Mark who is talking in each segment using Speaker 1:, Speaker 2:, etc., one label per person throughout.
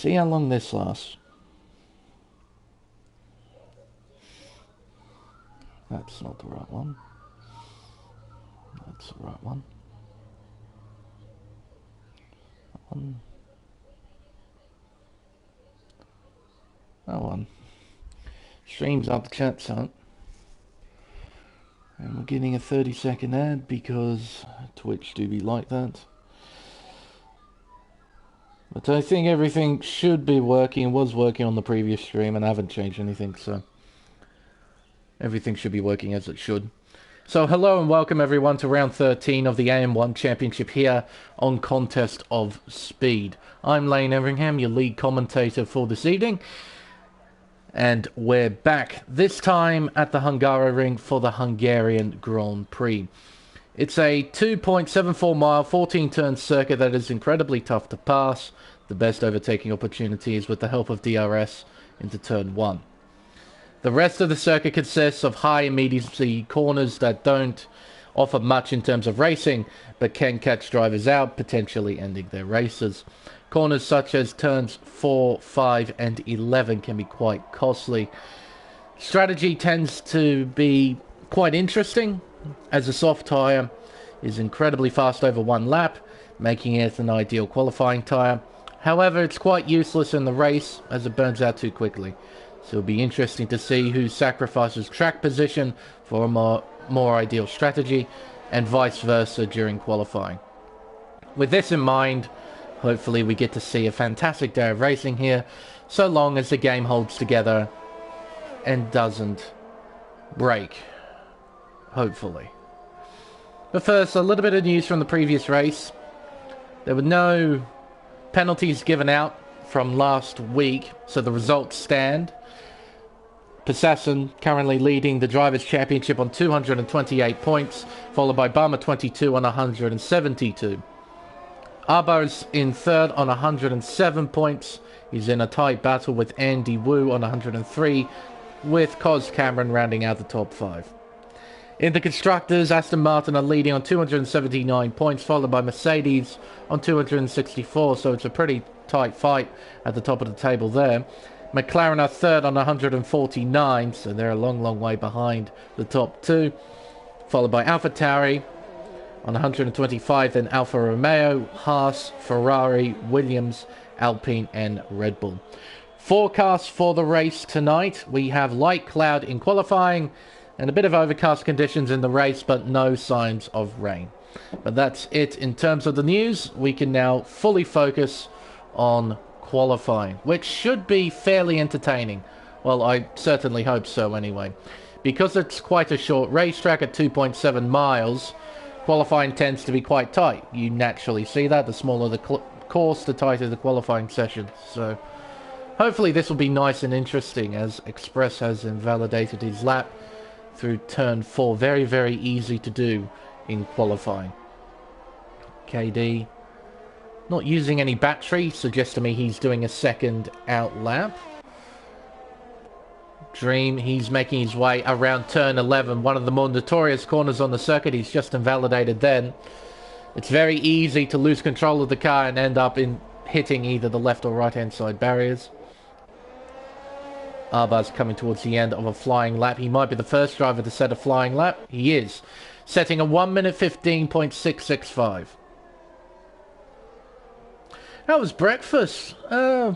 Speaker 1: see how long this lasts. That's not the right one. That's the right one. That one. That one. Streams up the chat zone. And we're getting a 30-second ad because Twitch do be like that. But I think everything should be working. It was working on the previous stream and I haven't changed anything, so everything should be working as it should. So hello and welcome everyone to round 13 of the AM1 Championship here on Contest of Speed. I'm Lane Everingham, your lead commentator for this evening. And we're back, this time at the Hungaroring for the Hungarian Grand Prix. It's a 2.74 mile, 14 turn circuit that is incredibly tough to pass. The best overtaking opportunity is with the help of DRS into turn 1. The rest of the circuit consists of high immediacy corners that don't offer much in terms of racing, but can catch drivers out, potentially ending their races. Corners such as turns 4, 5 and 11 can be quite costly. Strategy tends to be quite interesting, as a soft tyre is incredibly fast over one lap, making it an ideal qualifying tyre. However, it's quite useless in the race as it burns out too quickly. So it'll be interesting to see who sacrifices track position for a more ideal strategy, and vice versa during qualifying. With this in mind, hopefully we get to see a fantastic day of racing here, so long as the game holds together and doesn't break. Hopefully. But first, a little bit of news from the previous race. There were no penalties given out from last week, so the results stand. Possession currently leading the Drivers' Championship on 228 points, followed by Bummer 22 on 172. Arbo's in third on 107 points. He's in a tight battle with Andy Wu on 103, with Cos Cameron rounding out the top 5. In the Constructors, Aston Martin are leading on 279 points, followed by Mercedes on 264, so it's a pretty tight fight at the top of the table there. McLaren are third on 149, so they're a long way behind the top 2, followed by AlphaTauri on 125, then Alfa Romeo, Haas, Ferrari, Williams, Alpine and Red Bull. Forecast for the race tonight: we have light cloud in qualifying and a bit of overcast conditions in the race, but no signs of rain. But that's it in terms of the news. We can now fully focus on qualifying, which should be fairly entertaining. Well, I certainly hope so anyway. Because it's quite a short racetrack at 2.7 miles, qualifying tends to be quite tight. You naturally see that. The smaller the course, the tighter the qualifying session. So hopefully this will be nice and interesting, as Express has invalidated his lap through turn 4. Very easy to do in qualifying. KD not using any battery suggests to me he's doing a second out lap. Dream, he's making his way around turn 11, one of the more notorious corners on the circuit. He's just invalidated then. It's very easy to lose control of the car and end up in hitting either the left or right hand side barriers. Arba's coming towards the end of a flying lap. He might be the first driver to set a flying lap. He is, setting a 1 minute 15.665. How was breakfast? I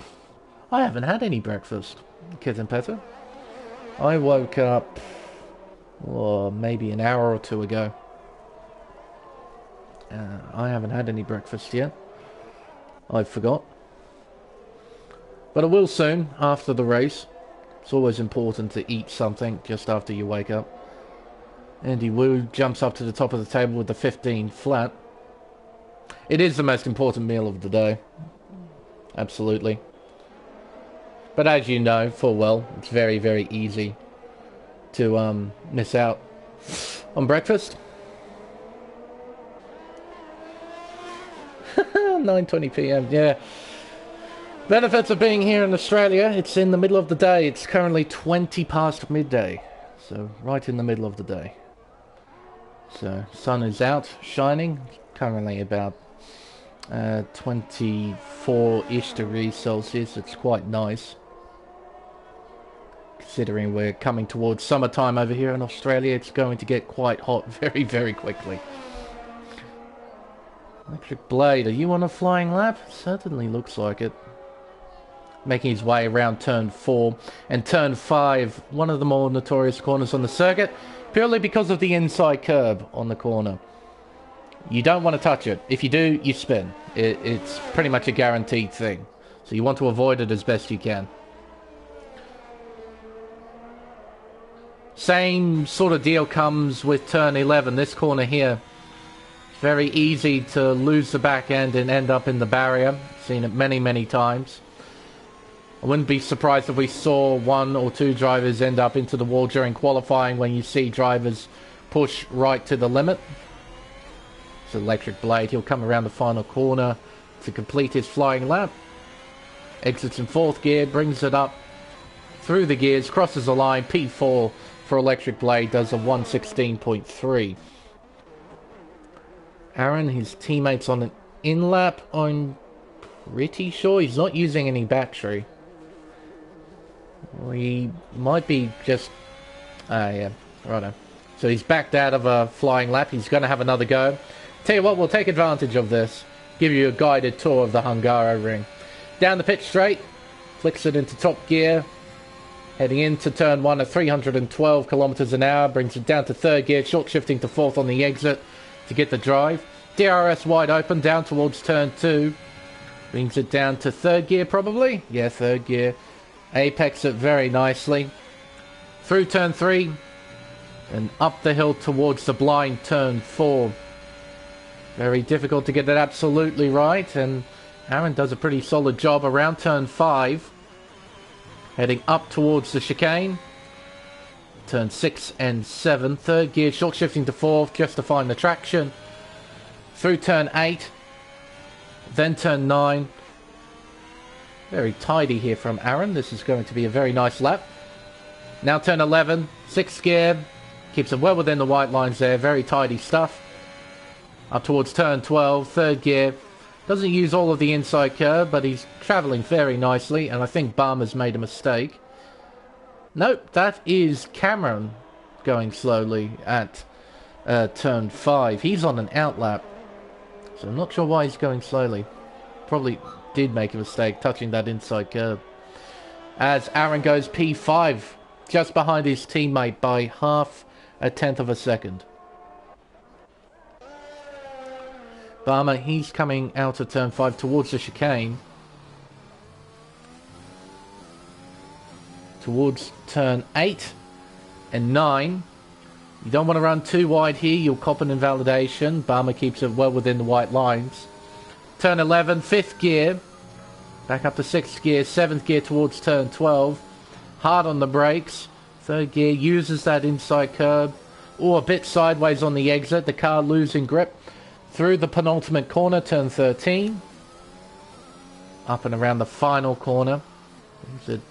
Speaker 1: haven't had any breakfast, Kit and Petter. I woke up maybe an hour or two ago. I haven't had any breakfast yet. I forgot. But I will soon, after the race. It's always important to eat something just after you wake up. Andy Wu jumps up to the top of the table with the 15 flat. It is the most important meal of the day. Absolutely. But as you know full well, it's very easy to miss out on breakfast. 9:20 p.m. Yeah. Benefits of being here in Australia: it's in the middle of the day. It's currently 20 past midday, so right in the middle of the day. So sun is out, shining. Currently about 24-ish degrees Celsius. It's quite nice, considering we're coming towards summertime over here in Australia. It's going to get quite hot very, very quickly. Electric Blade, are you on a flying lap? Certainly looks like it. Making his way around turn 4 and turn 5, one of the more notorious corners on the circuit, purely because of the inside curb on the corner. You don't want to touch it. If you do, you spin. It's pretty much a guaranteed thing. So you want to avoid it as best you can. Same sort of deal comes with turn 11, this corner here. Very easy to lose the back end and end up in the barrier. Seen it many, many times. I wouldn't be surprised if we saw 1 or 2 drivers end up into the wall during qualifying when you see drivers push right to the limit. It's Electric Blade. He'll come around the final corner to complete his flying lap. Exits in 4th gear, brings it up through the gears, crosses the line. P4 for Electric Blade, does a 116.3. Aaron, his teammates on an in-lap, I'm pretty sure he's not using any battery. We might be just... yeah, righto. So he's backed out of a flying lap. He's going to have another go. Tell you what, we'll take advantage of this. Give you a guided tour of the Hungaroring. Down the pitch straight. Flicks it into top gear. Heading into turn 1 at 312 kilometers an hour. Brings it down to 3rd gear. Short shifting to 4th on the exit to get the drive. DRS wide open. Down towards turn 2. Brings it down to 3rd gear probably. Yeah, 3rd gear. Apex it very nicely. Through turn 3. And up the hill towards the blind turn 4. Very difficult to get that absolutely right. And Aaron does a pretty solid job around turn 5. Heading up towards the chicane. Turn 6 and 7. 3rd gear, short shifting to 4th just to find the traction. Through turn 8. Then turn 9. Very tidy here from Aaron. This is going to be a very nice lap. Now turn 11. 6th gear. Keeps it well within the white lines there. Very tidy stuff. Up towards turn 12. 3rd gear. Doesn't use all of the inside curve, but he's travelling very nicely. And I think Barmer's made a mistake. Nope, that is Cameron going slowly at turn 5. He's on an outlap. So I'm not sure why he's going slowly. Probably did make a mistake touching that inside curve. As Aaron goes P5, just behind his teammate by half a tenth of a second. Barmer, he's coming out of turn 5 towards the chicane. Towards turn 8 and 9. You don't want to run too wide here. You'll cop an invalidation. Barmer keeps it well within the white lines. Turn 11, 5th gear. Back up to 6th gear. 7th gear towards turn 12. Hard on the brakes. 3rd gear uses that inside curb. Or a bit sideways on the exit. The car losing grip. Through the penultimate corner, turn 13. Up and around the final corner. Brings it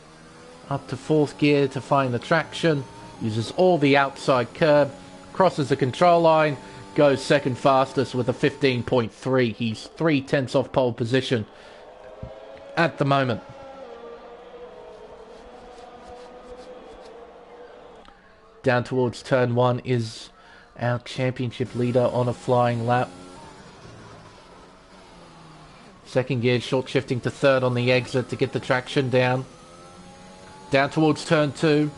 Speaker 1: up to 4th gear to find the traction. Uses all the outside curb. Crosses the control line. Goes second fastest with a 15.3. He's 3/10 off pole position at the moment. Down towards turn 1 is our championship leader on a flying lap. 2nd gear, short shifting to 3rd on the exit to get the traction down. Down towards turn 2.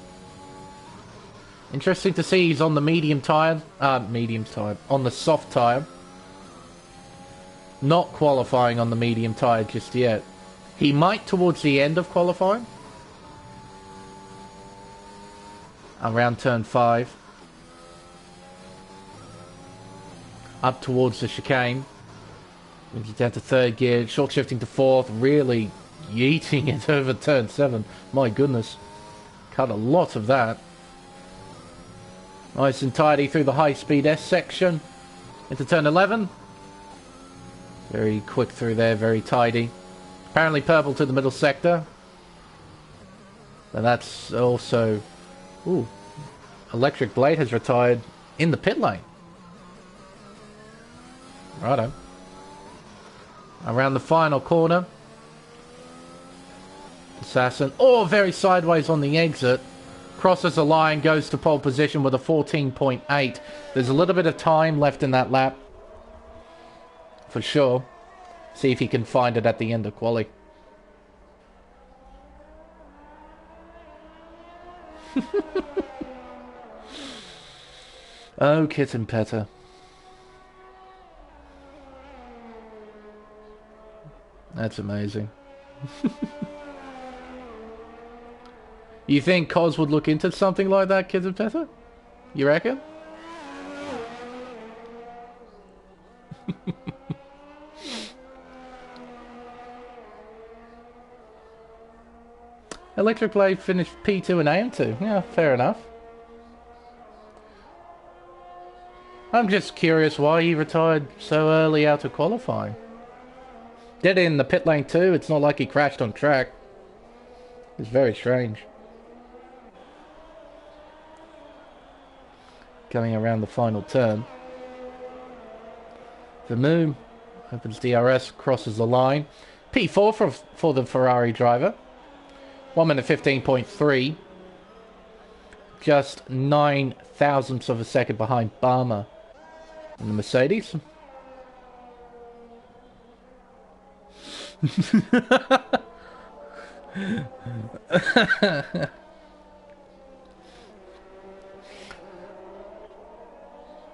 Speaker 1: Interesting to see he's on the medium tyre. On the soft tyre. Not qualifying on the medium tyre just yet. He might towards the end of qualifying. Around turn 5. Up towards the chicane. Brings it down to 3rd gear. Short shifting to 4th. Really yeeting it over turn 7. My goodness. Cut a lot of that. Nice and tidy through the high-speed S section. Into turn 11. Very quick through there. Very tidy. Apparently purple to the middle sector. And that's also... Ooh. Electric Blade has retired in the pit lane. Righto. Around the final corner. Assassin. Oh, very sideways on the exit. Crosses the line, goes to pole position with a 14.8. There's a little bit of time left in that lap. For sure. See if he can find it at the end of quali. Oh, Kitten Petter. That's amazing. You think Cos would look into something like that, Kitten Petter? You reckon? Electric Blade finished P2 and AM2. Yeah, fair enough. I'm just curious why he retired so early out of qualifying. Did it in the pit lane too. It's not like he crashed on track. It's very strange. Coming around the final turn. Vermeer opens DRS, crosses the line. P4 for the Ferrari driver. 1 minute 15.3. Just 9 thousandths of a second behind Barmer and the Mercedes.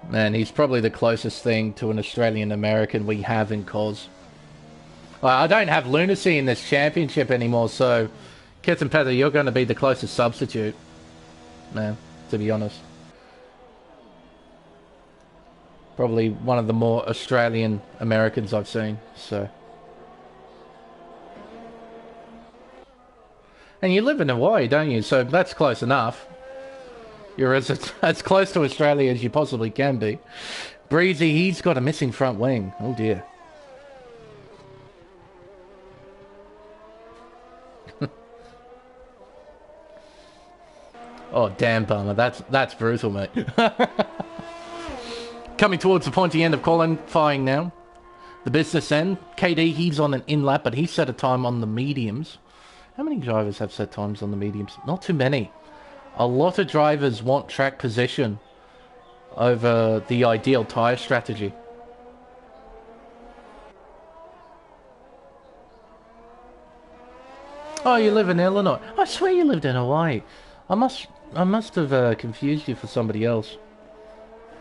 Speaker 1: Man, he's probably the closest thing to an Australian American we have in Cos. I don't have lunacy in this championship anymore, so Kitten Petter, you're going to be the closest substitute. Man, to be honest. Probably one of the more Australian Americans I've seen, so. And you live in Hawaii, don't you? So that's close enough. You're as close to Australia as you possibly can be. Breezy, he's got a missing front wing. Oh dear. Oh damn, Bummer. That's brutal, mate. Coming towards the pointy end of qualifying now. The business end. KD, he's on an in-lap, but he set a time on the mediums. How many drivers have set times on the mediums? Not too many. A lot of drivers want track position over the ideal tyre strategy. Oh, you live in Illinois. I swear you lived in Hawaii. I must have confused you for somebody else.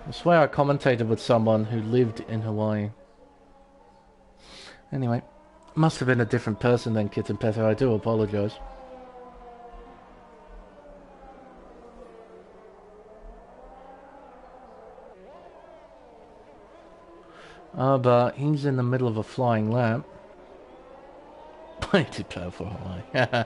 Speaker 1: I swear I commentated with someone who lived in Hawaii. Anyway, must have been a different person than Kitten Petter. I do apologise. Oh, but he's in the middle of a flying lap. I did play for Hawaii.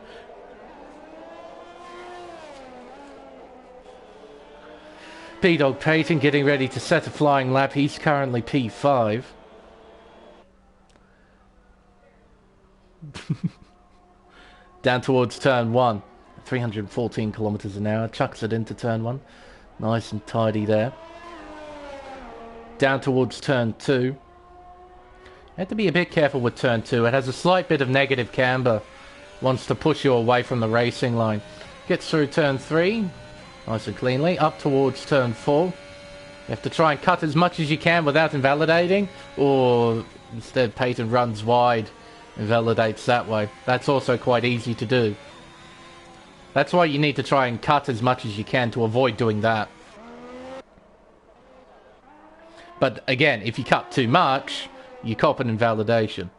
Speaker 1: P-Dog Payton getting ready to set a flying lap. He's currently P5. Down towards turn 1. 314 kilometers an hour. Chucks it into turn 1. Nice and tidy there. Down towards turn 2. You have to be a bit careful with turn 2. It has a slight bit of negative camber. Wants to push you away from the racing line. Gets through turn 3. Nice and cleanly. Up towards turn 4. You have to try and cut as much as you can without invalidating. Or instead Payton runs wide. Invalidates that way. That's also quite easy to do. That's why you need to try and cut as much as you can to avoid doing that. But again, if you cut too much, you cop an invalidation.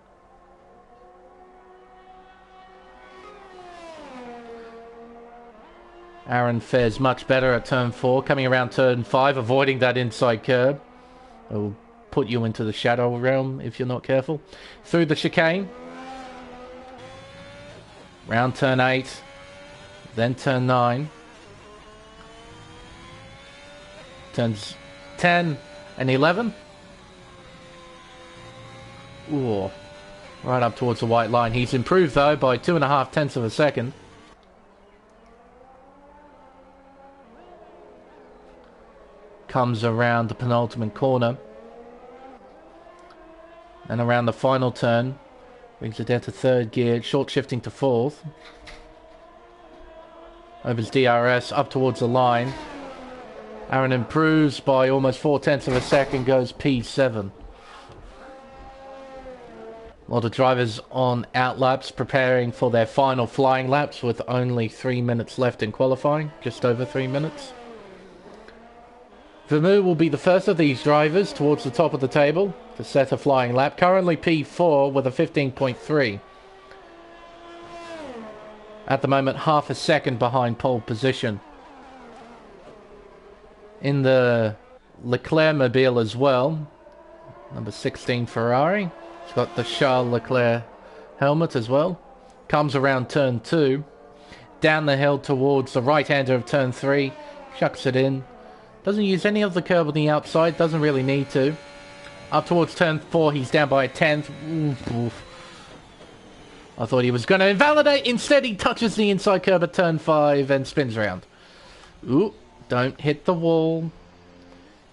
Speaker 1: Aaron fares much better at turn 4, coming around turn 5, avoiding that inside curb. It will put you into the shadow realm if you're not careful. Through the chicane. Round turn 8, then turn 9. Turns 10 and 11. Ooh, right up towards the white line. He's improved though by 2.5 tenths of a second. Comes around the penultimate corner. And around the final turn, brings it down to third gear, short shifting to fourth. Opens DRS up towards the line. Aaron improves by almost 0.4 of a second, goes P7. A lot of drivers on outlaps preparing for their final flying laps with only 3 minutes left in qualifying, just over 3 minutes. Vermeer will be the first of these drivers towards the top of the table to set a flying lap, currently P4 with a 15.3. At the moment, half a second behind pole position. In the Leclerc mobile as well, number 16 Ferrari. It's got the Charles Leclerc helmet as well. Comes around turn 2. Down the hill towards the right-hander of turn 3. Chucks it in. Doesn't use any of the curb on the outside. Doesn't really need to. Up towards turn 4, he's down by a 10th. Oof. I thought he was going to invalidate. Instead, he touches the inside curb at turn 5 and spins around. Ooh, don't hit the wall.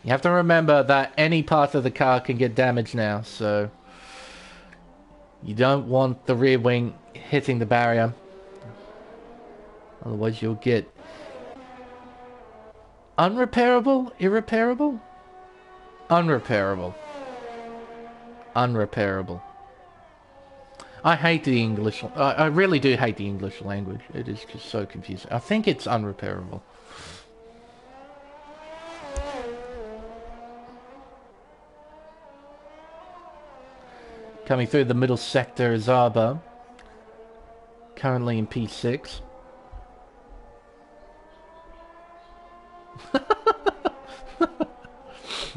Speaker 1: You have to remember that any part of the car can get damaged now, so you don't want the rear wing hitting the barrier. Otherwise, you'll get unrepairable, irreparable, unrepairable, unrepairable. I hate the English. I really do hate the English language. It is just so confusing. I think it's unrepairable. Coming through the middle sector is Arba, currently in P6.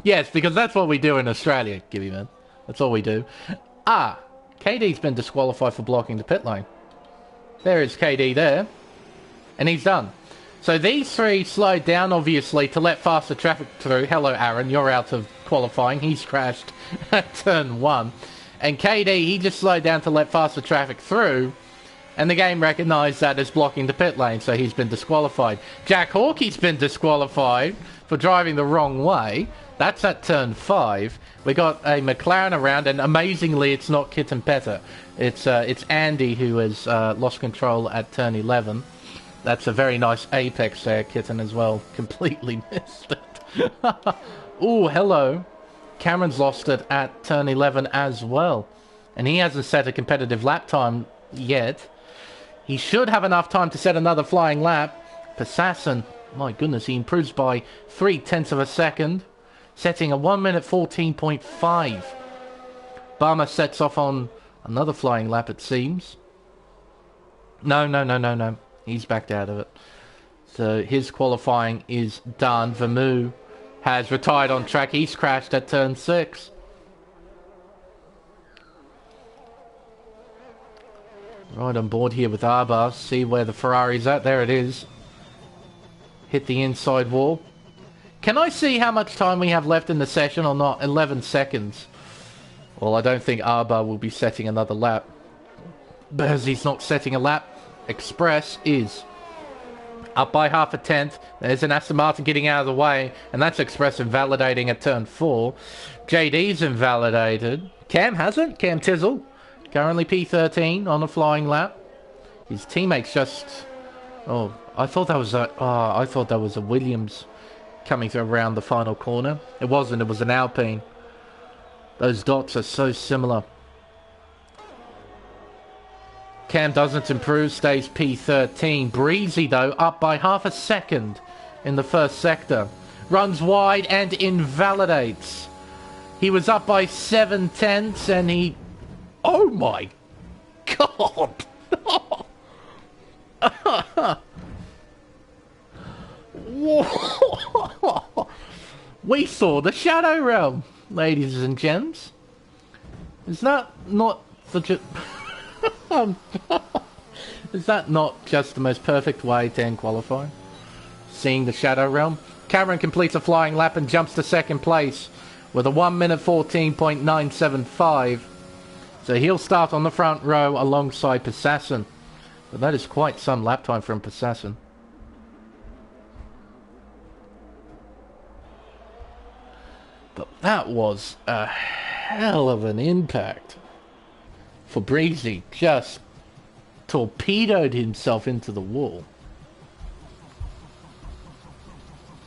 Speaker 1: Yes, because that's what we do in Australia, Gibby man. That's all we do. Ah, KD's been disqualified for blocking the pit lane. There is KD there. And he's done. So these three slowed down, obviously, to let faster traffic through. Hello, Aaron. You're out of qualifying. He's crashed at turn 1. And KD, he just slowed down to let faster traffic through. And the game recognised that as blocking the pit lane, so he's been disqualified. Jack Hawkey's been disqualified for driving the wrong way. That's at turn 5. We got a McLaren around, and amazingly, it's not Kitten Petter. It's Andy who has lost control at turn 11. That's a very nice apex there, Kitten, as well. Completely missed it. Ooh, hello. Cameron's lost it at turn 11 as well. And he hasn't set a competitive lap time yet. He should have enough time to set another flying lap. Passassin, my goodness, he improves by 0.3 of a second, setting a 1 minute 14.5. Barmer sets off on another flying lap, it seems. No. He's backed out of it. So his qualifying is done. Vermeer has retired on track. He's crashed at turn 6. Right on board here with Arba. See where the Ferrari's at. There it is. Hit the inside wall. Can I see how much time we have left in the session or not? 11 seconds. Well, I don't think Arba will be setting another lap. Because he's not setting a lap. Express is up by half a tenth. There's an Aston Martin getting out of the way. And that's Express invalidating at turn 4. JD's invalidated. Cam hasn't. Cam Tizzle. Currently P13 on a flying lap. His teammates just... Oh, I thought that was a Williams coming through around the final corner. It wasn't. It was an Alpine. Those dots are so similar. Cam doesn't improve. Stays P13. Breezy, though, up by half a second in the first sector. Runs wide and invalidates. He was up by 0.7 and he... Oh my God! We saw the Shadow Realm, ladies and gents. Is that not the is that not just the most perfect way to end qualifying? Seeing the Shadow Realm? Cameron completes a flying lap and jumps to second place with a 1 minute 14.975. So he'll start on the front row alongside Passassin. But that is quite some lap time from Passassin. But that was a hell of an impact. For Breezy just torpedoed himself into the wall.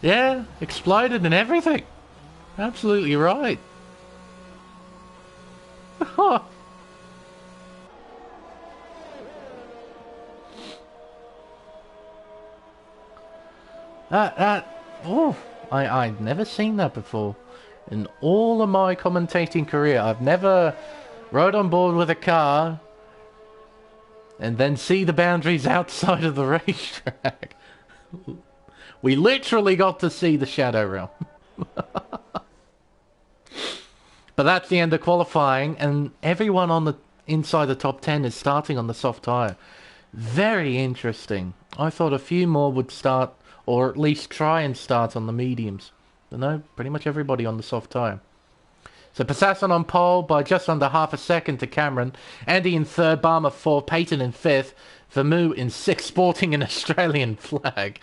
Speaker 1: Yeah, exploded and everything. Absolutely right. Oh, I'd never seen that before. In all of my commentating career, I've never rode on board with a car and then see the boundaries outside of the racetrack. We literally got to see the Shadow Realm. But that's the end of qualifying, and everyone on the inside the top 10 is starting on the soft tyre. Very interesting. I thought a few more would start, or at least try and start on the mediums. But no, pretty much everybody on the soft tyre. So Passassin on pole by just under half a second to Cameron. Andy in third, Barmer fourth, Peyton in fifth, Vermoo in sixth, sporting an Australian flag.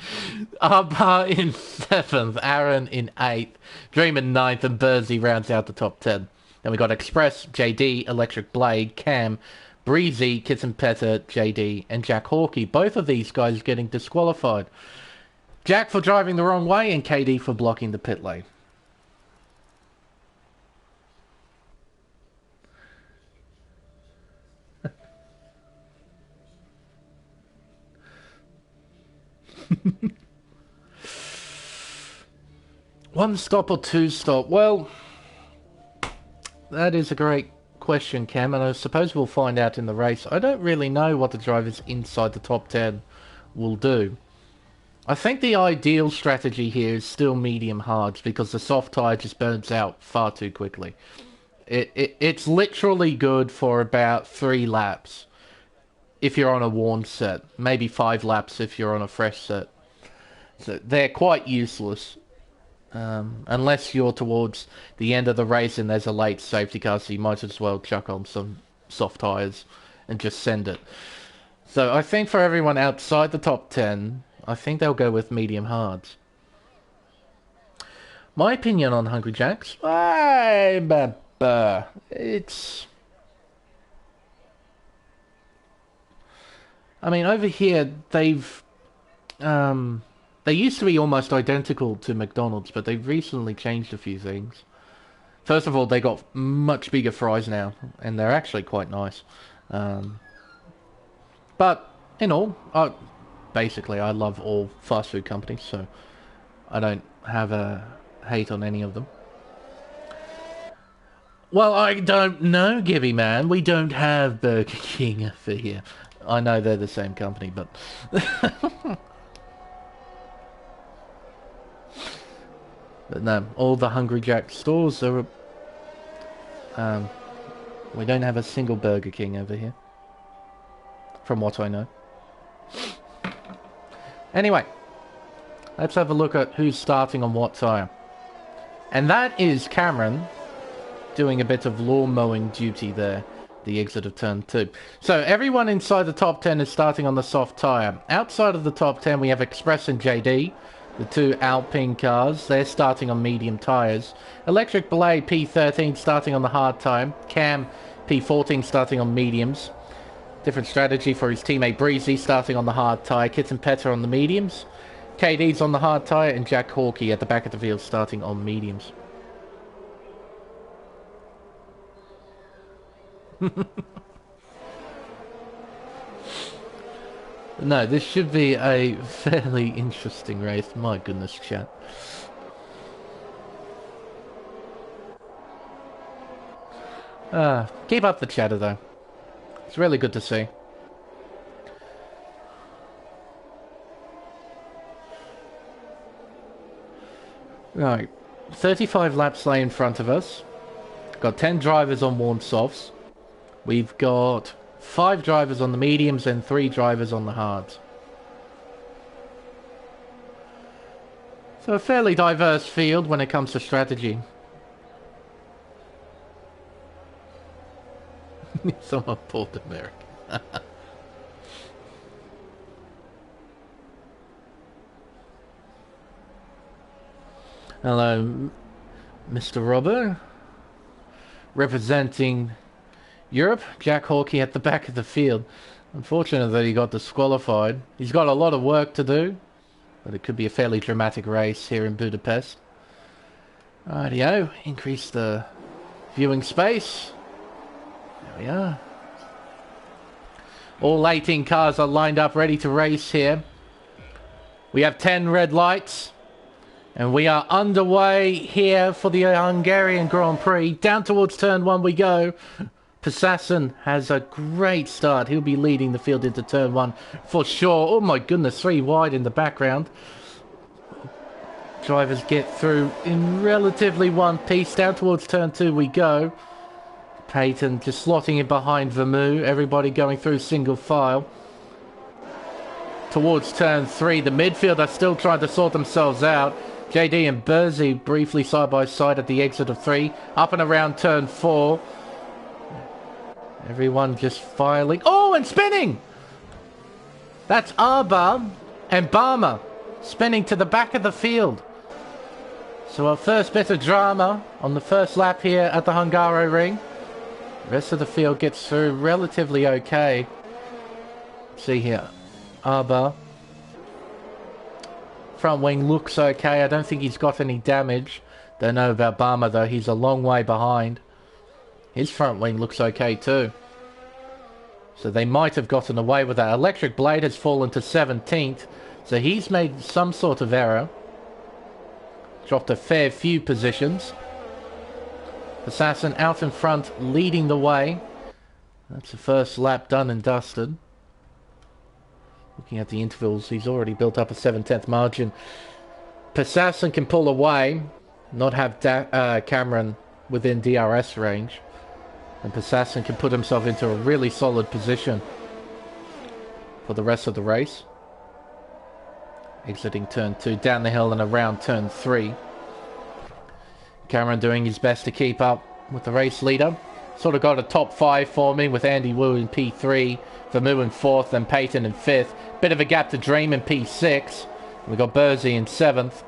Speaker 1: Arbar in seventh, Aaron in eighth, Dream in ninth, and Bursey rounds out the top 10. Then we got Express, JD, Electric Blade, Cam, Breezy, Kitzenpetter, JD, and Jack Hawkey. Both of these guys getting disqualified. Jack for driving the wrong way and KD for blocking the pit lane. One stop or two stop? Well, that is a great question, Cam, and I suppose we'll find out in the race. I don't really know what the drivers inside the top 10 will do. I think the ideal strategy here is still medium hards because the soft tyre just burns out far too quickly. It's literally good for about 3 laps if you're on a worn set. Maybe 5 laps if you're on a fresh set. So they're quite useless. Unless you're towards the end of the race and there's a late safety car, so you might as well chuck on some soft tyres and just send it. So I think for everyone outside the top 10, I think they'll go with medium hards. My opinion on Hungry Jacks? It's... I mean, over here, they've... They used to be almost identical to McDonald's, but they've recently changed a few things. First of all, they got much bigger fries now, and they're actually quite nice. But, in all, basically, I love all fast food companies, so I don't have a hate on any of them. Well, I don't know, Gibby man. We don't have Burger King for here. I know they're the same company, but... But no, all the Hungry Jack stores are... we don't have a single Burger King over here. From what I know. Anyway, let's have a look at who's starting on what tyre. And that is Cameron doing a bit of lawn mowing duty there. The exit of turn 2. So everyone inside the top 10 is starting on the soft tyre. Outside of the top 10 we have Express and JD. The 2 Alpine cars, they're starting on medium tyres. Electric Blade P13 starting on the hard tyre. Cam P14 starting on mediums. Different strategy for his teammate Breezy starting on the hard tyre. Kitzenpetter on the mediums. KD's on the hard tyre and Jack Hawkey at the back of the field starting on mediums. No, this should be a fairly interesting race. My goodness, chat. Keep up the chatter, though. It's really good to see. Right. 35 laps lay in front of us. Got 10 drivers on worn softs. We've got 5 drivers on the mediums and 3 drivers on the hards. So a fairly diverse field when it comes to strategy. Someone pulled American. Hello, Mr. Robbo. representing Europe, Jack Hawkey at the back of the field. Unfortunate that he got disqualified. He's got a lot of work to do, but it could be a fairly dramatic race here in Budapest. Rightio, increase the viewing space. There we are. All 18 cars are lined up ready to race here. We have 10 red lights. And we are underway here for the Hungarian Grand Prix. Down towards turn 1 we go. Persasson has a great start. He'll be leading the field into turn 1 for sure. Oh my goodness, 3 wide in the background. Drivers get through in relatively one piece. Down towards turn 2 we go. Peyton just slotting in behind Vermeulen. Everybody going through single file. Towards turn 3, the midfield are still trying to sort themselves out. JD and Burzy briefly side by side at the exit of 3. Up and around turn 4. Everyone just filing. Oh, and spinning! That's Arba and Barmer spinning to the back of the field. So our first bit of drama on the first lap here at the Hungaroring. The rest of the field gets through relatively okay. See here. Arba. Front wing looks okay. I don't think he's got any damage. Don't know about Barmer though. He's a long way behind. His front wing looks okay too. So they might have gotten away with that. Electric Blade has fallen to 17th. So he's made some sort of error. Dropped a fair few positions. Persasson out in front, leading the way. That's the first lap done and dusted. Looking at the intervals, he's already built up a 7/10 margin. Persasson can pull away, not have Cameron within DRS range. And Persasson can put himself into a really solid position for the rest of the race. Exiting turn 2, down the hill and around turn 3. Cameron doing his best to keep up with the race leader. Sort of got a top 5 for me with Andy Wu in P3, Vermeulen in 4th, and Peyton in 5th. Bit of a gap to Dream in P6. We got Burzy in 7th,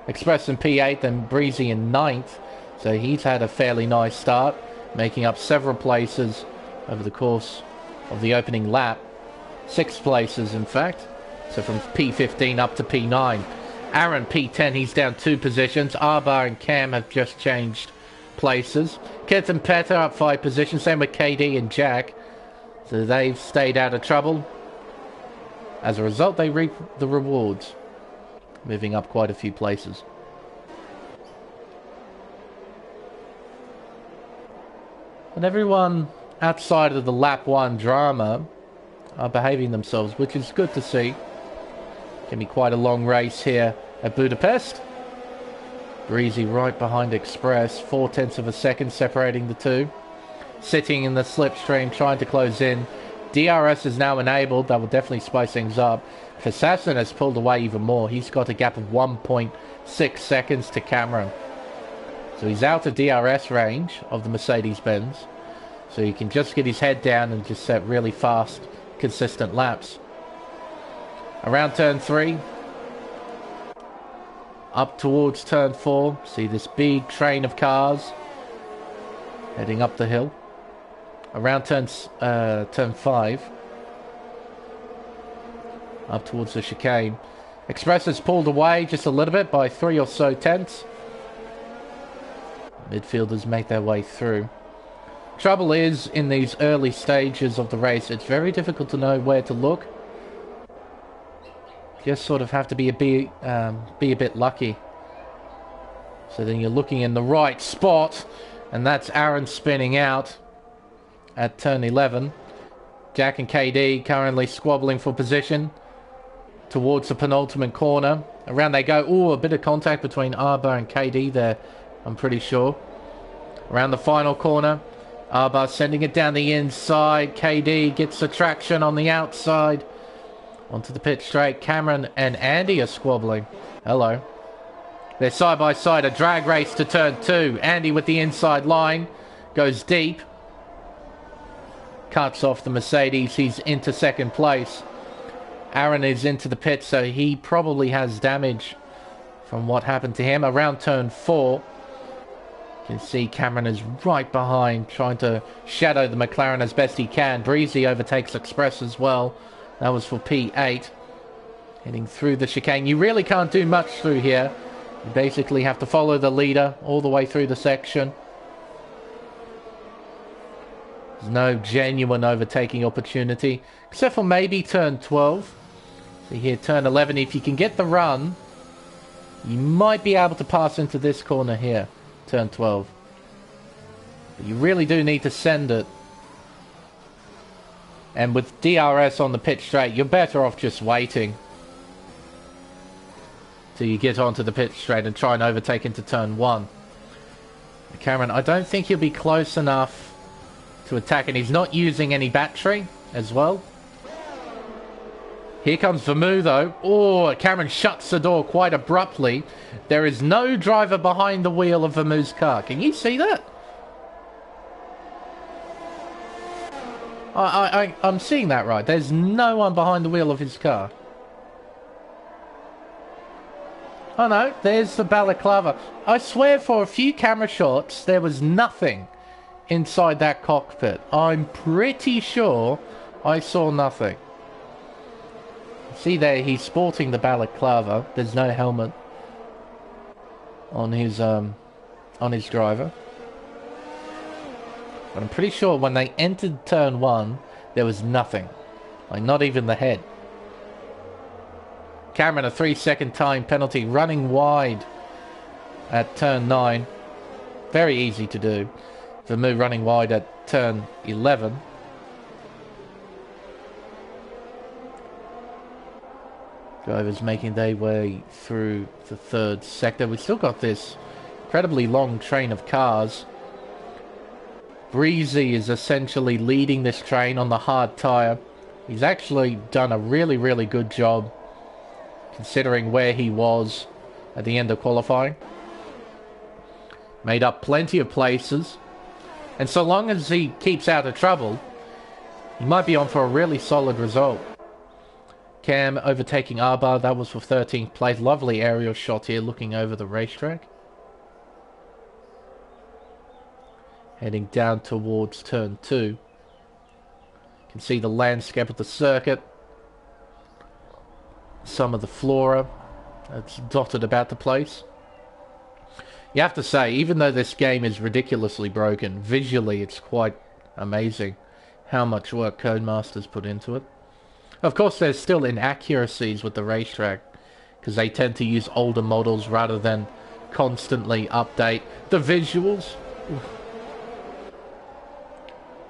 Speaker 1: Express in P8, and Breezy in 9th. So he's had a fairly nice start, making up several places over the course of the opening lap. 6 places, in fact. So from P15 up to P9. Aaron P10, he's down 2 positions. Arbar and Cam have just changed places. Kit and Petter up 5 positions. Same with KD and Jack. So they've stayed out of trouble. As a result, they reap the rewards. Moving up quite a few places. And everyone outside of the lap 1 drama are behaving themselves, which is good to see. Can be quite a long race here at Budapest. Breezy right behind Express, 0.4 of a second separating the two. Sitting in the slipstream, trying to close in. DRS is now enabled. That will definitely spice things up. Persasson has pulled away even more. He's got a gap of 1.6 seconds to Cameron. So he's out of DRS range of the Mercedes-Benz. So he can just get his head down and just set really fast, consistent laps. Around turn 3. Up towards turn 4. See this big train of cars heading up the hill. Around turn 5. Up towards the chicane. Express has pulled away just a little bit by 3 or so tenths. Midfielders make their way through. Trouble is, in these early stages of the race, it's very difficult to know where to look. Just sort of have to be a bit lucky. So then you're looking in the right spot, and that's Aaron spinning out at turn 11. Jack and KD currently squabbling for position towards the penultimate corner. Around they go. Ooh, a bit of contact between Arba and KD there, I'm pretty sure. Around the final corner, Arba sending it down the inside. KD gets the traction on the outside. Onto the pit straight. Cameron and Andy are squabbling. Hello. They're side by side. A drag race to turn 2. Andy with the inside line. Goes deep. Cuts off the Mercedes. He's into second place. Aaron is into the pit, so he probably has damage from what happened to him. Around turn 4. You can see Cameron is right behind, trying to shadow the McLaren as best he can. Breezy overtakes Express as well. That was for P8. Heading through the chicane. You really can't do much through here. You basically have to follow the leader all the way through the section. There's no genuine overtaking opportunity, except for maybe turn 12. See here, turn 11. If you can get the run, you might be able to pass into this corner here, turn 12. But you really do need to send it. And with DRS on the pit straight, you're better off just waiting till you get onto the pit straight and try and overtake into turn 1. Cameron, I don't think he'll be close enough to attack, and he's not using any battery as well. Here comes Vermouth though. Oh, Cameron shuts the door quite abruptly. There is no driver behind the wheel of Vermouth's car. Can you see that? I'm seeing that right. There's no one behind the wheel of his car. Oh no, there's the balaclava. I swear for a few camera shots there was nothing inside that cockpit. I'm pretty sure I saw nothing. See there, he's sporting the balaclava. There's no helmet on his driver. But I'm pretty sure when they entered turn 1, there was nothing. Like, not even the head. Cameron, a 3-second time penalty, running wide at turn 9. Very easy to do. Vermouth running wide at turn 11. Drivers making their way through the third sector. We've still got this incredibly long train of cars. Breezy is essentially leading this train on the hard tyre. He's actually done a really, really good job considering where he was at the end of qualifying. Made up plenty of places. And so long as he keeps out of trouble, he might be on for a really solid result. Cam overtaking Arbar, that was for 13th place. Lovely aerial shot here looking over the racetrack. Heading down towards turn 2. You can see the landscape of the circuit. Some of the flora that's dotted about the place. You have to say, even though this game is ridiculously broken, visually it's quite amazing how much work Codemasters put into it. Of course, there's still inaccuracies with the racetrack, because they tend to use older models rather than constantly update the visuals.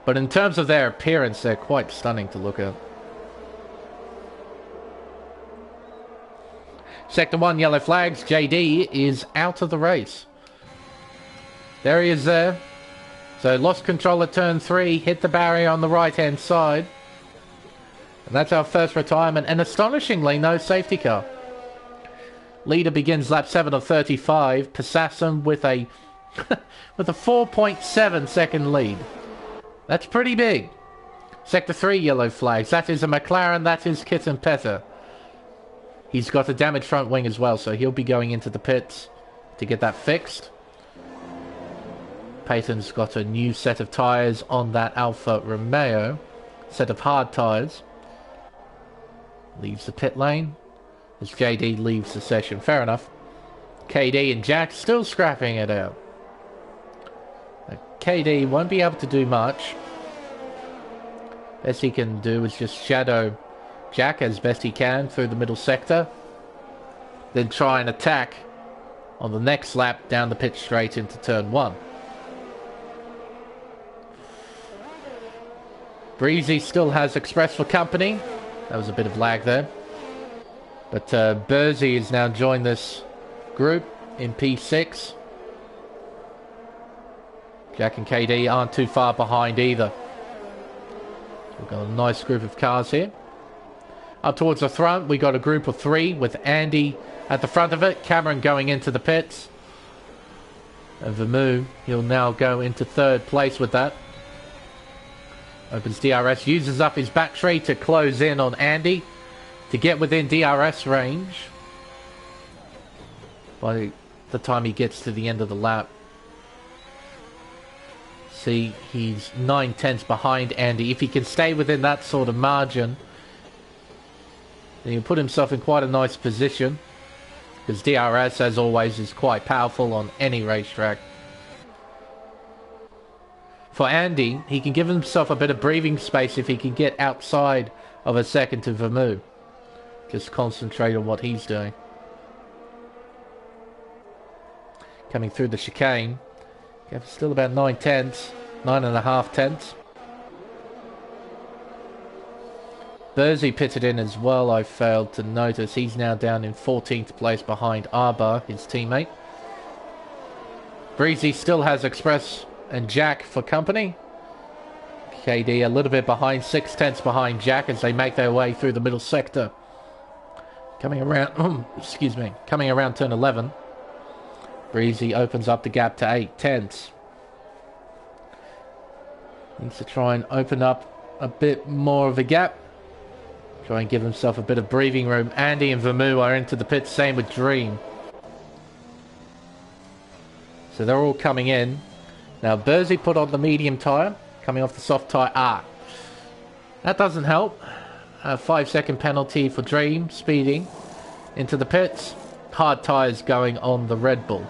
Speaker 1: But in terms of their appearance, they're quite stunning to look at. Sector 1, yellow flags. JD is out of the race. There he is there. So lost control at turn 3, hit the barrier on the right-hand side. And that's our first retirement, and astonishingly, no safety car. Leader begins lap 7 of 35. Passassin with a with a 4.7 second lead. That's pretty big. Sector 3, yellow flags. That is a McLaren, that is Kitten Petter. He's got a damaged front wing as well, so he'll be going into the pits to get that fixed. Peyton's got a new set of tyres on that Alfa Romeo. Set of hard tyres. Leaves the pit lane as JD leaves the session. Fair enough. KD and Jack still scrapping it out. KD won't be able to do much. Best he can do is just shadow Jack as best he can through the middle sector. Then try and attack on the next lap down the pit straight into turn 1. Breezy still has Express for company. That was a bit of lag there. But Burzy has now joined this group in P6. Jack and KD aren't too far behind either. So we've got a nice group of cars here. Up towards the front, we got a group of 3 with Andy at the front of it. Cameron going into the pits. And Vermouth, he'll now go into 3rd place with that. Opens DRS, uses up his battery to close in on Andy to get within DRS range by the time he gets to the end of the lap. See, he's 9/10 behind Andy. If he can stay within that sort of margin, then he'll put himself in quite a nice position. Because DRS, as always, is quite powerful on any racetrack. For Andy, he can give himself a bit of breathing space if he can get outside of a second to Vermeulen. Just concentrate on what he's doing. Coming through the chicane. Still about 9/10, 9.5/10. Burzy pitted in as well, I failed to notice. He's now down in 14th place behind Arba, his teammate. Breezy still has Express and Jack for company. KD a little bit behind, 6/10 behind Jack as they make their way through the middle sector. Coming around, excuse me, coming around turn 11. Breezy opens up the gap to 8/10. Needs to try and open up a bit more of a gap. Try and give himself a bit of breathing room. Andy and Vermeulen are into the pits, same with Dream. So they're all coming in. Now Burzy put on the medium tyre, coming off the soft tyre. That doesn't help. A 5-second penalty for Dream, speeding into the pits. Hard tyres going on the Red Bull.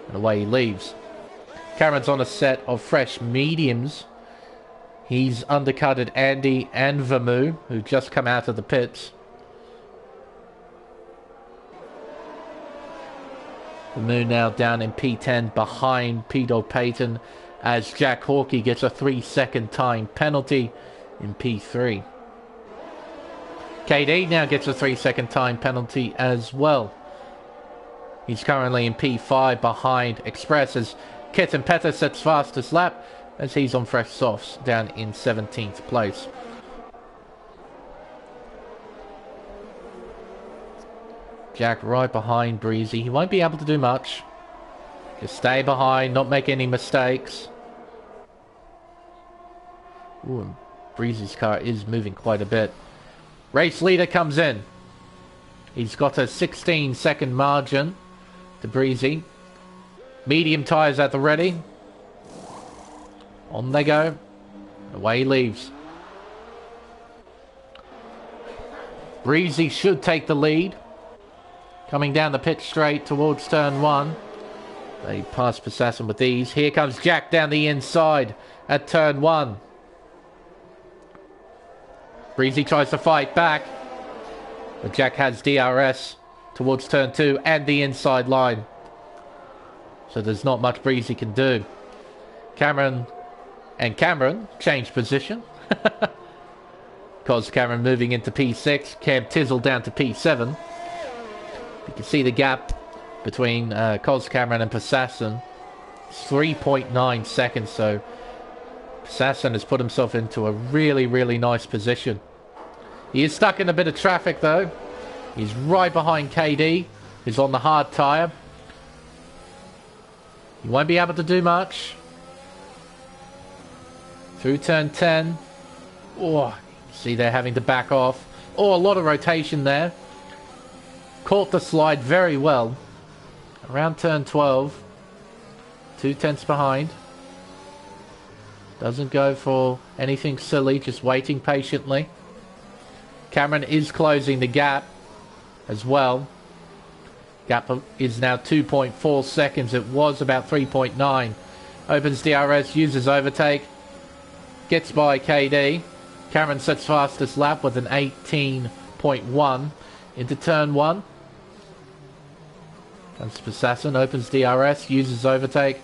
Speaker 1: And away he leaves. Cameron's on a set of fresh mediums. He's undercutted Andy and Vermeulen, who just come out of the pits. Vermeulen now down in P10 behind Pedo Payton as Jack Hawkey gets a 3-second time penalty in P3. KD now gets a 3-second time penalty as well. He's currently in P5 behind Express as Kitten Petter sets fastest lap as he's on fresh softs down in 17th place. Jack right behind Breezy. He won't be able to do much. Just stay behind, not make any mistakes. Ooh, and Breezy's car is moving quite a bit. Race leader comes in. He's got a 16-second margin to Breezy. Medium tyres at the ready. On they go. Away he leaves. Breezy should take the lead. Coming down the pit straight towards turn 1. They pass Possassin with ease. Here comes Jack down the inside at turn 1. Breezy tries to fight back. But Jack has DRS towards turn 2 and the inside line. So there's not much Breezy can do. Cameron change position. Cos Cameron moving into P6. Cam Tizzle down to P7. You can see the gap between Cos Cameron and Possassin. 3.9 seconds, so Possassin has put himself into a really, really nice position. He is stuck in a bit of traffic though. He's right behind KD, who's on the hard tyre. He won't be able to do much. Through turn 10. Oh, see they're having to back off. Oh, a lot of rotation there. Caught the slide very well. Around turn 12. 2/10 behind. Doesn't go for anything silly, just waiting patiently. Cameron is closing the gap as well. Gap is now 2.4 seconds. It was about 3.9. Opens DRS, uses overtake. Gets by KD. Cameron sets fastest lap with an 18.1 into turn 1. Comes Possassin, opens DRS, uses overtake.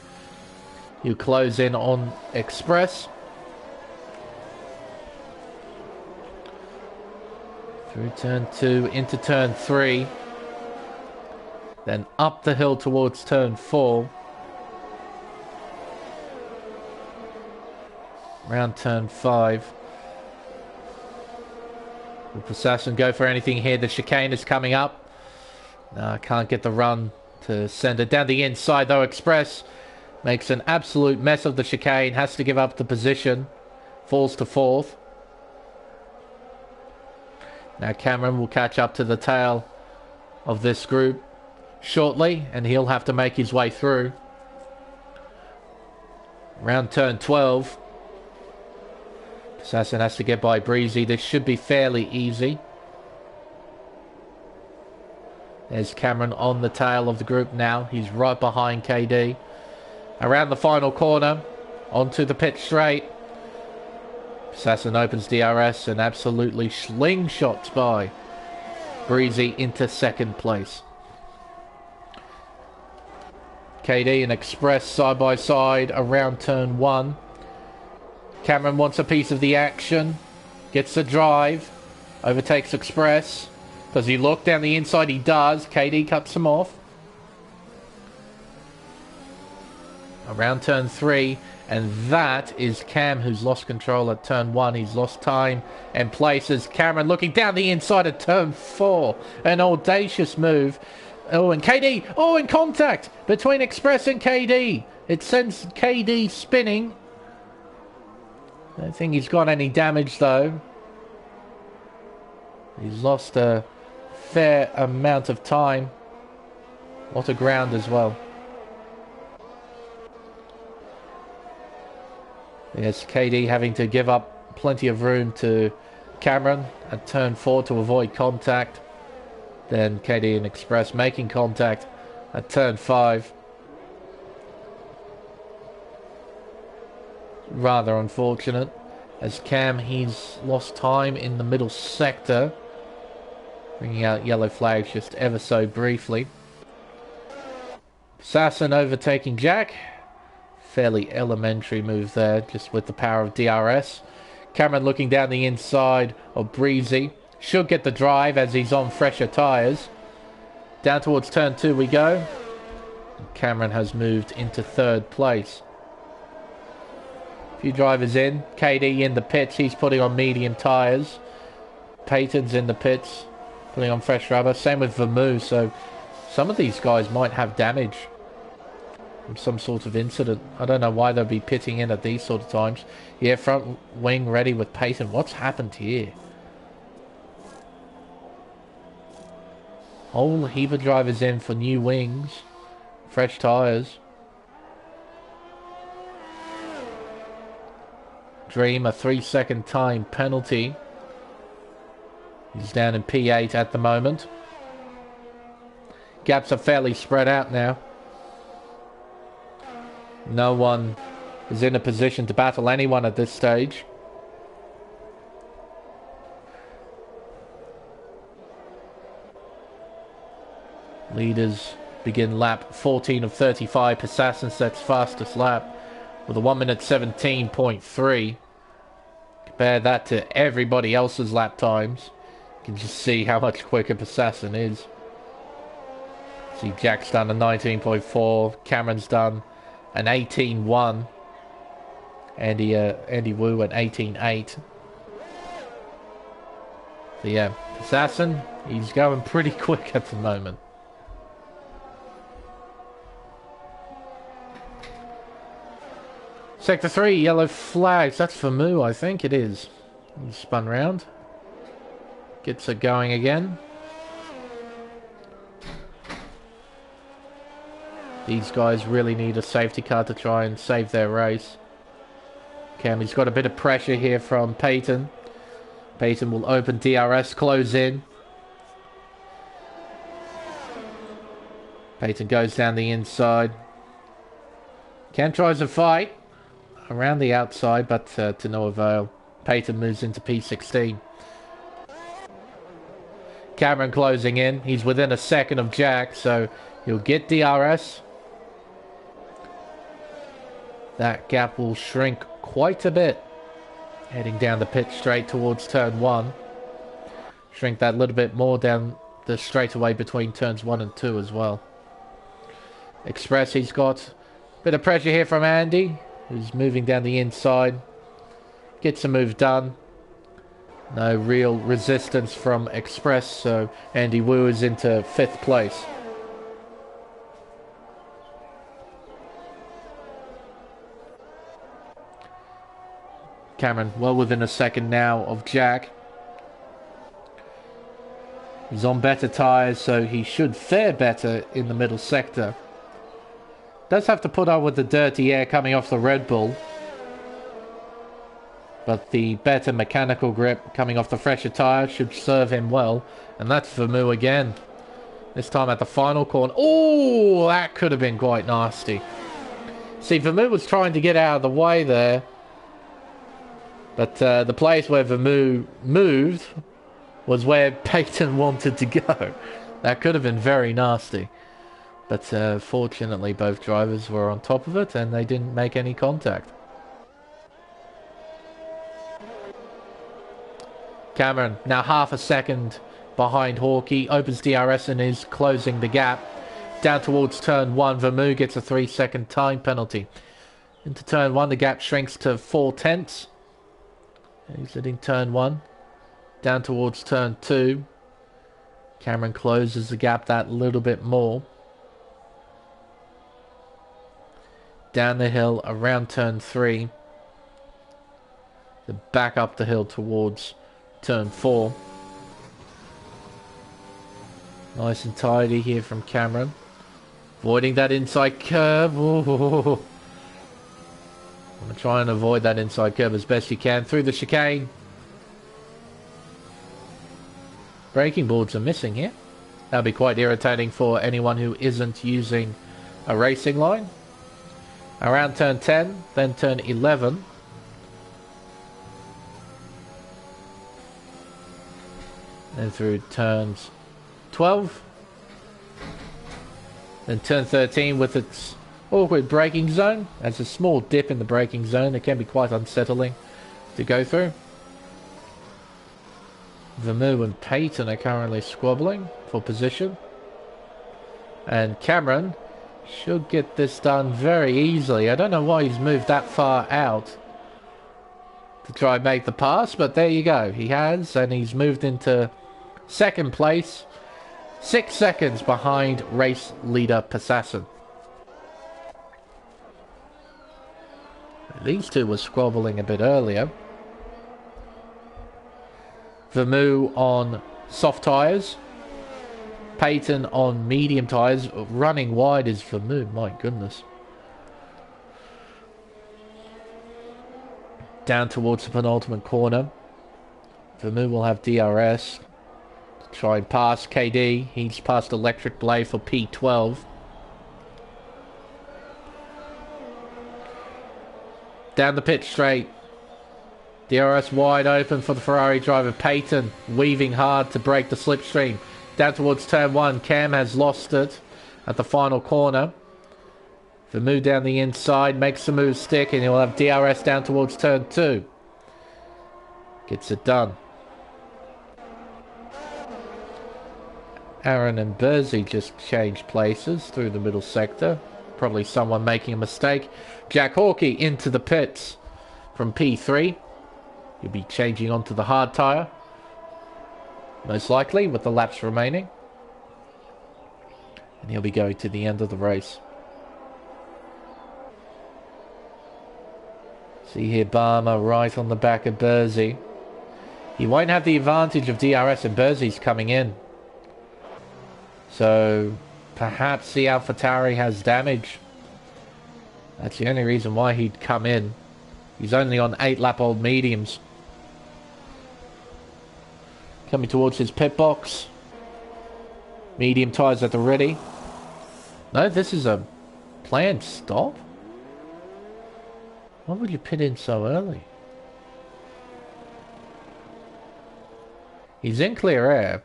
Speaker 1: He'll close in on Express. Through turn 2 into turn 3. Then up the hill towards turn 4. Around turn 5. Will Possassin go for anything here? The chicane is coming up. No, can't get the run to send it down the inside though. Express makes an absolute mess of the chicane. Has to give up the position. Falls to 4th. Now Cameron will catch up to the tail of this group shortly, and he'll have to make his way through. Around turn 12. Assassin has to get by Breezy. This should be fairly easy. There's Cameron on the tail of the group now. He's right behind KD. Around the final corner. Onto the pit straight. Assassin opens DRS and absolutely slingshots by Breezy into second place. KD and Express side by side around turn 1. Cameron wants a piece of the action. Gets the drive. Overtakes Express. Does he look down the inside? He does. KD cuts him off. Around turn 3. And that is Cam, who's lost control at turn 1. He's lost time and places. Cameron looking down the inside at turn 4. An audacious move. Oh, and KD. Oh, in contact between Express and KD. It sends KD spinning. I don't think he's got any damage, though. He's lost a fair amount of time. Lot of ground as well. Yes, KD having to give up plenty of room to Cameron at turn 4 to avoid contact. Then KD and Express making contact at turn 5. Rather unfortunate, as Cam, he's lost time in the middle sector. Bringing out yellow flags just ever so briefly. Assassin overtaking Jack. Fairly elementary move there, just with the power of DRS. Cameron looking down the inside of Breezy. Should get the drive as he's on fresher tyres. Down towards turn 2 we go. Cameron has moved into third place. A few drivers in. KD in the pits. He's putting on medium tyres. Peyton's in the pits, putting on fresh rubber. Same with Vermouth. So some of these guys might have damage from some sort of incident. I don't know why they'll be pitting in at these sort of times. Yeah, front wing ready with Peyton. What's happened here? Whole heap of drivers in for new wings. Fresh tyres. Dream, a 3-second time penalty. He's down in P8 at the moment. Gaps are fairly spread out now. No one is in a position to battle anyone at this stage. Leaders begin lap 14 of 35. Assassin sets fastest lap with a 1 minute 17.3. Compare that to everybody else's lap times. You can just see how much quicker Assassin is. See, Jack's done a 19.4. Cameron's done an 18.1. Andy Wu at 18.8. So yeah, Assassin, he's going pretty quick at the moment. Sector 3, yellow flags. That's for Moo, I think it is. He spun round. Gets it going again. These guys really need a safety car to try and save their race. Cammy's got a bit of pressure here from Peyton. Peyton will open DRS, close in. Peyton goes down the inside. Cam tries to fight around the outside, but to no avail. Peyton moves into P16. Cameron closing in. He's within a second of Jack, so he'll get DRS. That gap will shrink quite a bit. Heading down the pit straight towards turn 1. Shrink that a little bit more down the straightaway between turns 1 and 2 as well. Express, he's got a bit of pressure here from Andy, who's moving down the inside. Gets a move done. No real resistance from Express, so Andy Wu is into 5th place. Cameron well within a second now of Jack. He's on better tyres, so he should fare better in the middle sector. Does have to put up with the dirty air coming off the Red Bull. But the better mechanical grip coming off the fresher tyre should serve him well. And that's Vermeer again. This time at the final corner. Oh, that could have been quite nasty. See, Vermeer was trying to get out of the way there. But the place where Vermeer moved was where Peyton wanted to go. That could have been very nasty. But fortunately, both drivers were on top of it and they didn't make any contact. Cameron, now half a second behind Hawkey, opens DRS and is closing the gap. Down towards turn 1, Vermeer gets a 3-second time penalty. Into turn 1, the gap shrinks to 4/10. Exiting turn 1. Down towards turn 2. Cameron closes the gap that little bit more. Down the hill around turn 3. Then back up the hill towards turn 4. Nice and tidy here from Cameron. Avoiding that inside curve. Ooh. I'm going to try and avoid that inside curve as best you can. Through the chicane. Braking boards are missing here. That'll be quite irritating for anyone who isn't using a racing line. Around turn 10, then turn 11. Then through turns 12. Then turn 13 with its awkward braking zone. There's a small dip in the braking zone. It can be quite unsettling to go through. Vermeer and Peyton are currently squabbling for position. And Cameron should get this done very easily. I don't know why he's moved that far out to try and make the pass, but there you go. He has, and he's moved into second place. 6 seconds behind race leader Passassin. These two were squabbling a bit earlier. Vermeer on soft tyres. Peyton on medium tyres. Running wide is Vermeer, my goodness. Down towards the penultimate corner. Vermeer will have DRS. Try and pass KD. He's passed Electric Blade for P12. Down the pit straight. DRS wide open for the Ferrari driver. Peyton weaving hard to break the slipstream. Down towards turn 1. Cam has lost it at the final corner. Vermeer down the inside. Makes the move stick and he'll have DRS down towards turn 2. Gets it done. Aaron and Bersey just changed places through the middle sector. Probably someone making a mistake. Jack Hawkey into the pits from P3. He'll be changing onto the hard tyre. Most likely with the laps remaining. And he'll be going to the end of the race. See here Barmer right on the back of Bersey. He won't have the advantage of DRS and Bersey's coming in. So perhaps the AlphaTauri has damage. That's the only reason why he'd come in. He's only on 8-lap-old mediums. Coming towards his pit box. Medium tyres at the ready. No, this is a planned stop. Why would you pit in so early? He's in clear air.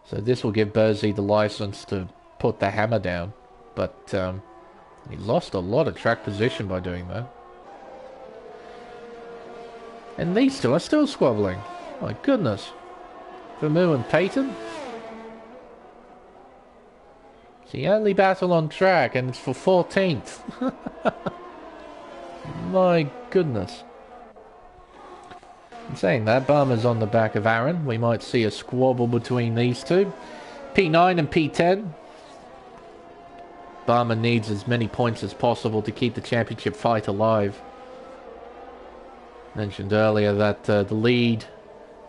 Speaker 1: So this will give Bersey the license to put the hammer down. But he lost a lot of track position by doing that. And these two are still squabbling. My goodness. Vermeer and Peyton. It's the only battle on track and it's for 14th. My goodness. In saying that, Barmer's on the back of Aaron. We might see a squabble between these two. P9 and P10. Barmer needs as many points as possible to keep the championship fight alive. Mentioned earlier that the lead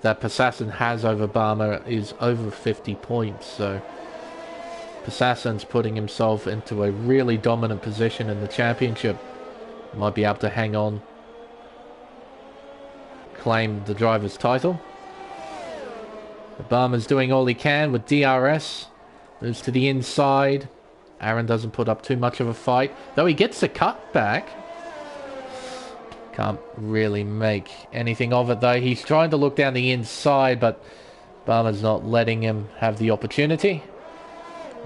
Speaker 1: that Passassin has over Barmer is over 50 points, so Assassin's putting himself into a really dominant position in the championship. Might be able to hang on, claim the driver's title. Obama's doing all he can with DRS. Moves to the inside. Aaron doesn't put up too much of a fight, though he gets a cut back. Can't really make anything of it though. He's trying to look down the inside, but Obama's not letting him have the opportunity.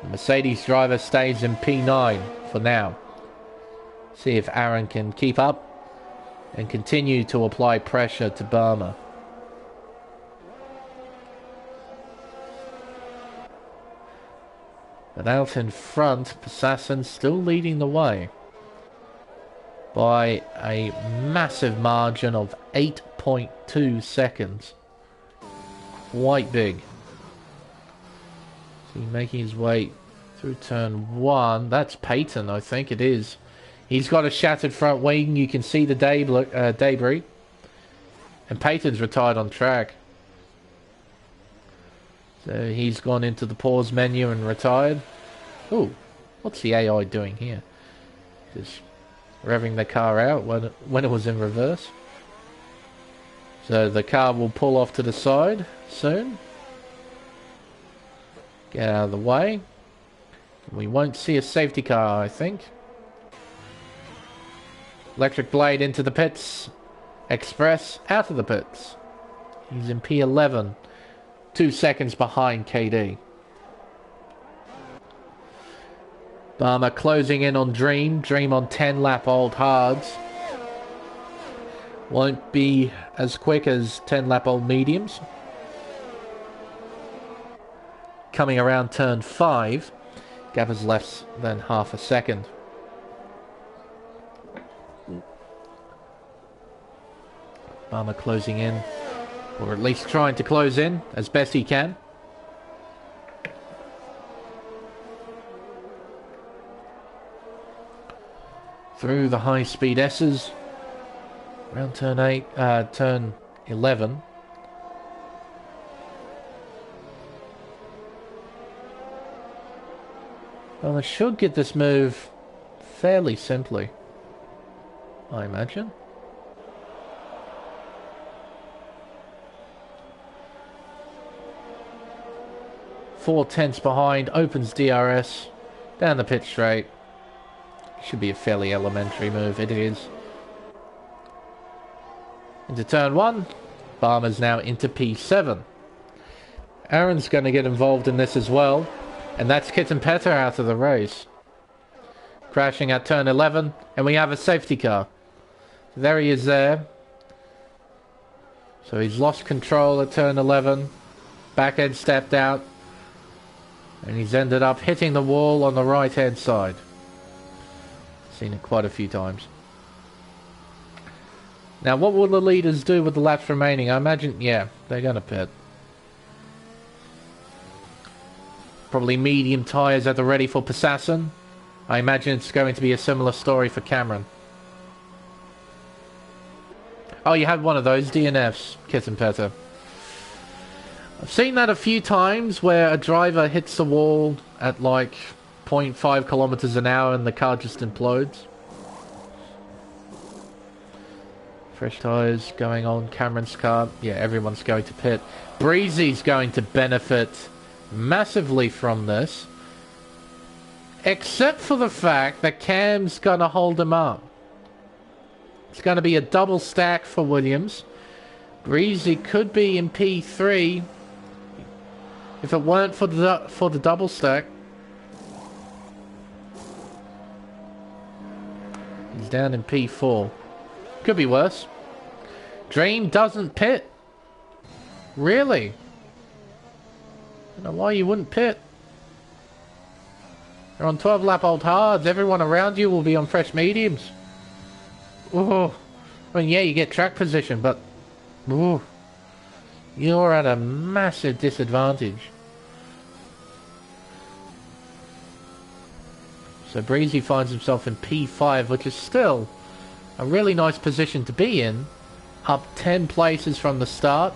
Speaker 1: The Mercedes driver stays in P9 for now. See if Aaron can keep up and continue to apply pressure to Burma. But out in front, Assassin still leading the way by a massive margin of 8.2 seconds. Quite big. So he's making his way through turn 1. That's Peyton, I think it is. He's got a shattered front wing. You can see the debris. And Peyton's retired on track. So he's gone into the pause menu and retired. Ooh, what's the AI doing here? Just revving the car out when it was in reverse. So the car will pull off to the side soon. Get out of the way. We won't see a safety car, I think. Electric Blade into the pits. Express out of the pits. He's in P11. 2 seconds behind KD. Barmer closing in on Dream. Dream on 10 lap old hards. Won't be as quick as 10 lap old mediums. Coming around turn 5. Gap is less than half a second. Barmer closing in. Or at least trying to close in as best he can. Through the high-speed S's. Around turn 11. Well, I should get this move fairly simply, I imagine. Four tenths behind, opens DRS, down the pit straight. Should be a fairly elementary move, it is. Into turn 1, Barmer's now into P7. Aaron's going to get involved in this as well, and that's Kitten Petter out of the race. Crashing at turn 11, and we have a safety car. There he is there. So he's lost control at turn 11, back end stepped out, and he's ended up hitting the wall on the right hand side. Seen it quite a few times. Now what will the leaders do with the laps remaining? I imagine, yeah, they're going to pit. Probably medium tyres at the ready for Passassin. I imagine it's going to be a similar story for Cameron. Oh, you had one of those DNFs, Kitten Petter. I've seen that a few times where a driver hits the wall at like 0.5 kilometers an hour and the car just implodes. Fresh tyres going on Cameron's car. Yeah, everyone's going to pit. Breezy's going to benefit massively from this. Except for the fact that Cam's going to hold him up. It's going to be a double stack for Williams. Breezy could be in P3 if it weren't for the double stack. He's down in P4. Could be worse. Dream doesn't pit. Really? I don't know why you wouldn't pit. You're on 12 lap old hards. Everyone around you will be on fresh mediums. Oh, I mean, yeah, you get track position, but oh, you're at a massive disadvantage. So Breezy finds himself in P5, which is still a really nice position to be in. Up 10 places from the start.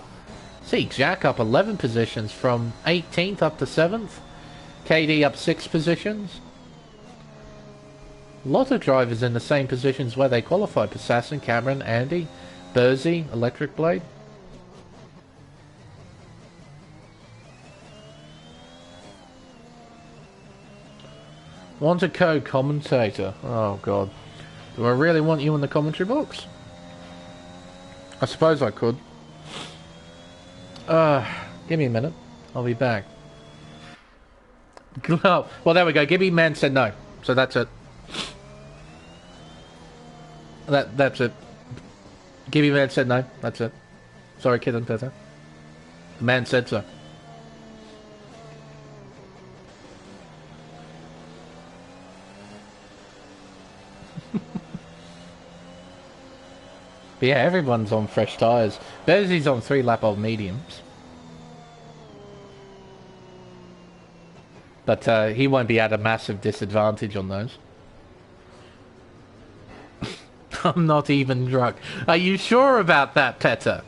Speaker 1: See Jack up 11 positions from 18th up to 7th. KD up 6 positions. A lot of drivers in the same positions where they qualified. Assassin, Cameron, Andy, Bursey, Electric Blade. Want a co-commentator? Oh god. Do I really want you in the commentary box? I suppose I could. Give me a minute. I'll be back. Oh, well, there we go. Gibby Man said no. So that's it. That's it. Gibby Man said no. That's it. Sorry, kid and Peter. The man said so. But yeah, everyone's on fresh tyres. Bearsy's on 3-lap-old mediums. But he won't be at a massive disadvantage on those. I'm not even drunk. Are you sure about that, Petter?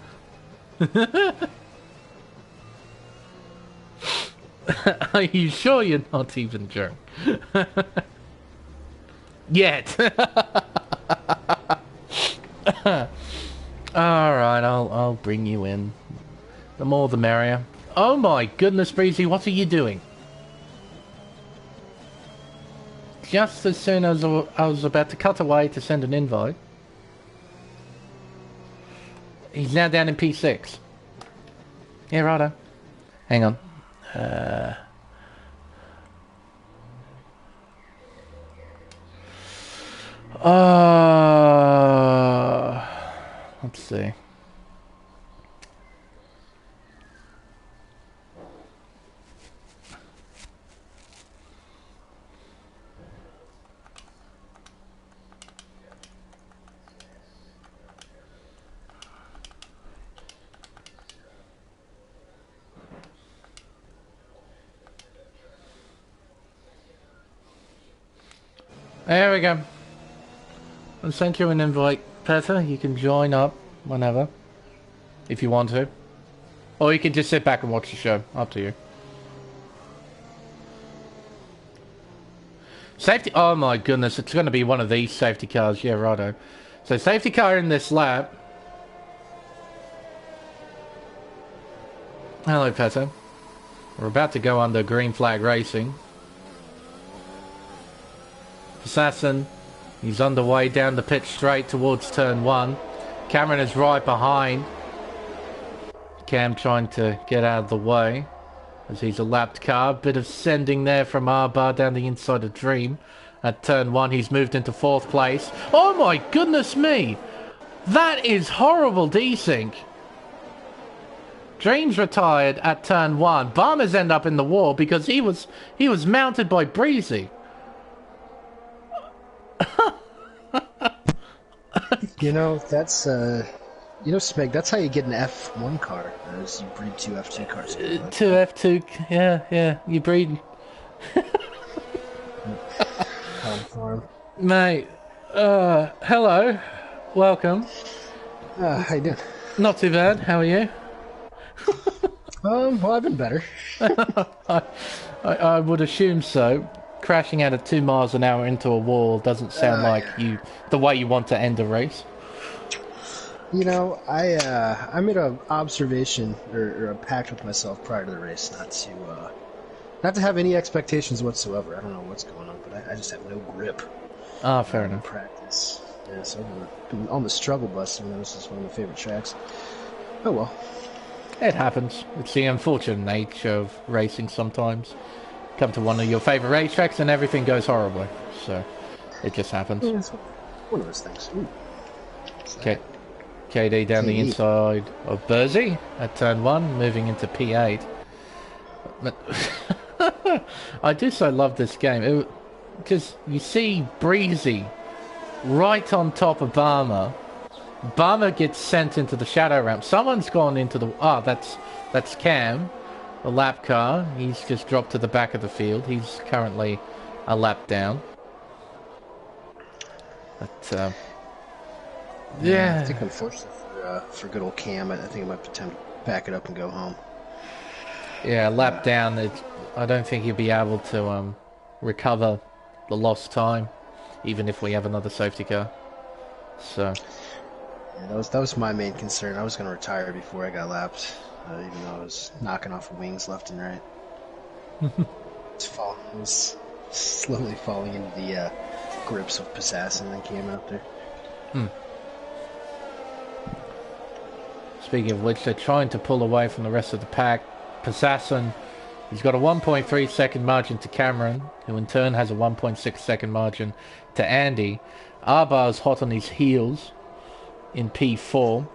Speaker 1: Are you sure you're not even drunk? Yet. Alright, I'll bring you in. The more the merrier. Oh my goodness, Breezy, what are you doing? Just as soon as I was about to cut away to send an invite. He's now down in P6. Yeah, righto. Hang on. Let's see. There we go. I sent you an invite, Petter. You can join up whenever, if you want to. Or you can just sit back and watch the show. Up to you. Safety... Oh my goodness, it's going to be one of these safety cars. Yeah, righto. So safety car in this lap. Hello, Petter. We're about to go under green flag racing. Assassin, he's underway down the pitch straight towards turn 1. Cameron is right behind. Cam trying to get out of the way as he's a lapped car. Bit of sending there from R-Bar down the inside of Dream. At turn 1, he's moved into 4th place. Oh my goodness me! That is horrible desync. Dream's retired at turn 1. Barmer's end up in the wall because he was mounted by Breezy.
Speaker 2: You know, that's, you know, Smeg, that's how you get an F1 car, is you breed 2 F2 cars.
Speaker 1: 2 F2, yeah, you breed...
Speaker 2: Farm.
Speaker 1: Mate, hello, welcome.
Speaker 2: How you doing?
Speaker 1: Not too bad, how are you?
Speaker 2: Well, I've been better.
Speaker 1: I would assume so. Crashing out at 2 miles an hour into a wall doesn't sound like the way you want to end a race.
Speaker 2: You know, I made an observation or a pact with myself prior to the race not to have any expectations whatsoever. I don't know what's going on, but I just have no grip.
Speaker 1: Ah, fair enough.
Speaker 2: Practice. Yeah, so I've been on the struggle bus. You know, this is one of my favorite tracks. Oh well.
Speaker 1: It happens. It's the unfortunate nature of racing sometimes. Come to one of your favourite racetracks and everything goes horribly. So, it just happens.
Speaker 2: Yeah, it's one of those things.
Speaker 1: Okay. KD down the inside of Bursey at turn 1, moving into P8. But I do so love this game. Because you see Breezy right on top of Barmer. Barmer gets sent into the shadow ramp. Someone's gone into the... Ah, that's Cam. A lap car. He's just dropped to the back of the field. He's currently a lap down. But, yeah.
Speaker 2: I think unfortunately for good old Cam, I think it might be time to back it up and go home.
Speaker 1: Yeah, lap down. I don't think he'll be able to recover the lost time, even if we have another safety car. So
Speaker 2: Yeah, that was my main concern. I was going to retire before I got lapped, even though I was knocking off wings left and right. It was slowly falling into the grips of Passassin that came out there.
Speaker 1: Speaking of which, they're trying to pull away from the rest of the pack. Passassin, he's got a 1.3 second margin to Cameron, who in turn has a 1.6 second margin to Andy. Arbar's hot on his heels in P4.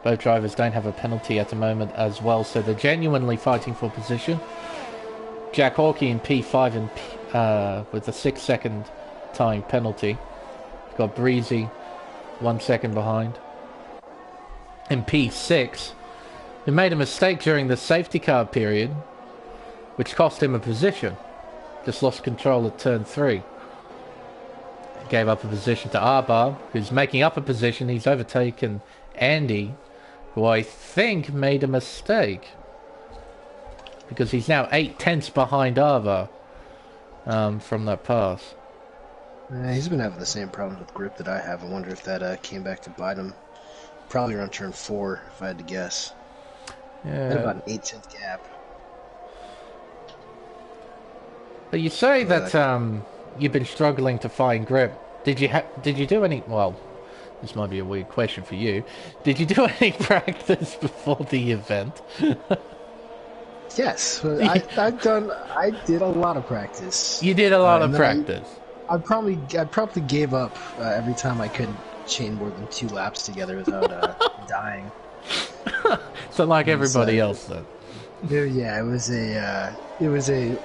Speaker 1: Both drivers don't have a penalty at the moment as well, so they're genuinely fighting for position. Jack Hawkey in P5 and with a 6 second time penalty. Got Breezy 1 second behind. In P6, who made a mistake during the safety car period, which cost him a position. Just lost control at turn 3. Gave up a position to Arbar, who's making up a position. He's overtaken Andy, who I think made a mistake, because he's now 8/10 behind Arbar from that pass.
Speaker 2: He's been having the same problems with grip that I have. I wonder if that came back to bite him. Probably around turn 4, if I had to guess.
Speaker 1: Yeah.
Speaker 2: Had about an 8/10 gap.
Speaker 1: But you say that you've been struggling to find grip. Did you do any? Well, this might be a weird question for you. Did you do any practice before the event?
Speaker 2: Yes, I did a lot of practice.
Speaker 1: You did a lot of practice.
Speaker 2: I probably gave up every time I couldn't chain more than 2 laps together without dying.
Speaker 1: So like everybody else then.
Speaker 2: Yeah, it was a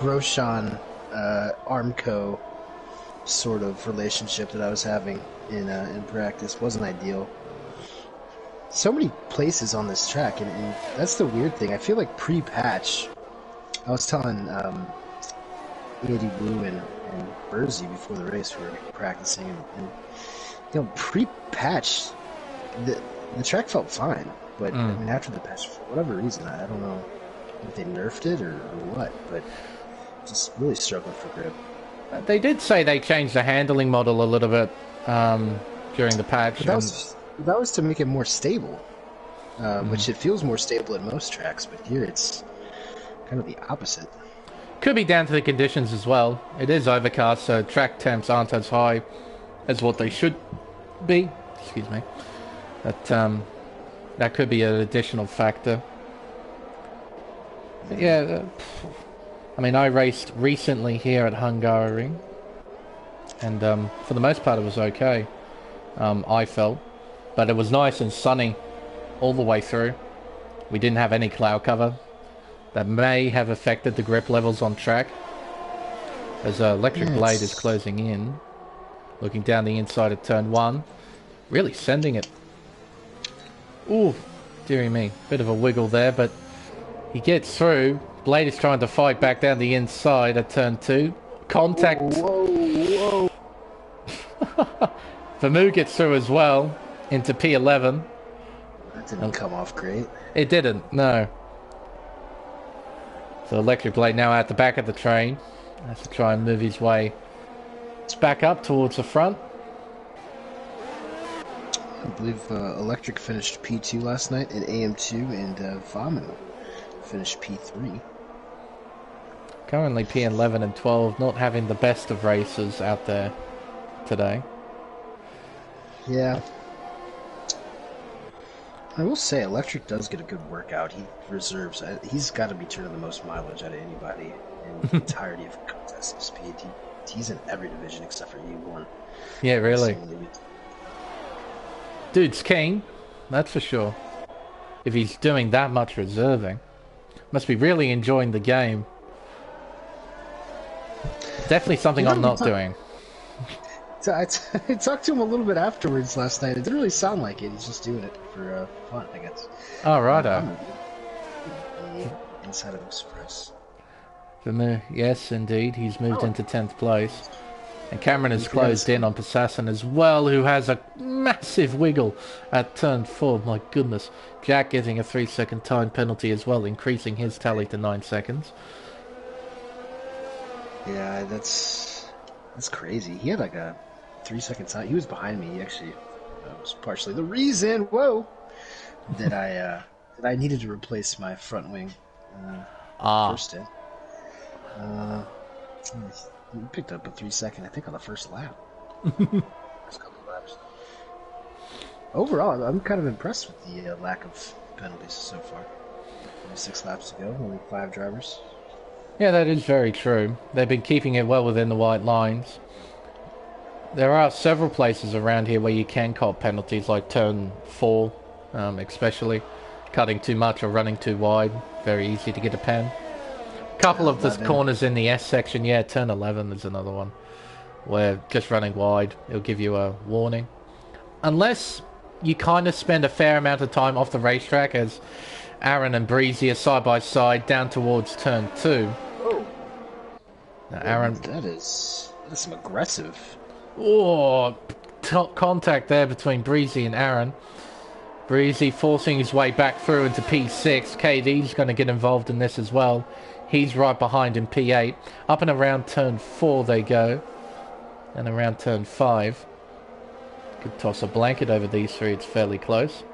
Speaker 2: Broshan Armco sort of relationship that I was having in practice. Wasn't ideal. So many places on this track, and that's the weird thing. I feel like pre-patch, I was telling Andy Wu and Burzy before the race, we were practicing, and you know, pre-patch, the track felt fine, but I mean, after the patch, for whatever reason, I don't know if they nerfed it or what, but just really struggling for grip.
Speaker 1: They did say they changed the handling model a little bit during the patch.
Speaker 2: But that was to make it more stable, which it feels more stable at most tracks, but here it's kind of the opposite.
Speaker 1: Could be down to the conditions as well. It is overcast, so track temps aren't as high as what they should be. Excuse me. That could be an additional factor. But yeah, I mean, I raced recently here at Hungary, and for the most part it was okay, I felt. But it was nice and sunny all the way through. We didn't have any cloud cover. That may have affected the grip levels on track, as Electric Blade is closing in, looking down the inside of turn 1, really sending it. Ooh, dearie me, bit of a wiggle there, but he gets through. Blade is trying to fight back down the inside at turn 2. Contact.
Speaker 2: Whoa.
Speaker 1: Vermoo gets through as well into P11.
Speaker 2: That didn't come off great.
Speaker 1: It didn't, no. So Electric Blade now at the back of the train. Has to try and move his way back up towards the front.
Speaker 2: I believe Electric finished P2 last night, and AM2 and Vamu finished P3.
Speaker 1: Currently P11 and 12, not having the best of races out there today.
Speaker 2: Yeah. I will say, Electric does get a good workout. He reserves. He's got to be turning the most mileage out of anybody in the entirety of contest speed. He's in every division except for E1.
Speaker 1: Yeah, really. Dude's keen, that's for sure. If he's doing that much reserving, must be really enjoying the game. Definitely something I'm not doing.
Speaker 2: So I talked to him a little bit afterwards last night. It didn't really sound like it. He's just doing it for fun, I guess.
Speaker 1: Oh, righto.
Speaker 2: Inside of Express.
Speaker 1: Yes, indeed. He's moved into 10th place. And Cameron has closed in on Passassin as well, who has a massive wiggle at turn 4. My goodness. Jack getting a 3-second time penalty as well, increasing his tally to 9 seconds.
Speaker 2: Yeah, that's crazy. He had like a 3 second time. He was behind me. He actually was partially the reason. Whoa, that I needed to replace my front wing. First stint. He picked up a 3 second, I think, on the first lap. First couple of laps. Overall, I'm kind of impressed with the lack of penalties so far. Only 6 laps to go, only 5 drivers.
Speaker 1: Yeah, that is very true. They've been keeping it well within the white lines. There are several places around here where you can cop penalties, like turn 4, especially. Cutting too much or running too wide. Very easy to get a pen. Couple of the corners in the S section, yeah, turn 11 is another one. Where just running wide, it'll give you a warning. Unless you kind of spend a fair amount of time off the racetrack, as Aaron and Breezy are side by side down towards turn 2.
Speaker 2: Oh.
Speaker 1: Now, Aaron...
Speaker 2: That is some aggressive...
Speaker 1: Oh, top contact there between Breezy and Aaron. Breezy forcing his way back through into P6. KD's going to get involved in this as well. He's right behind in P8. Up and around turn 4 they go. And around turn 5. Could toss a blanket over these three. It's fairly close.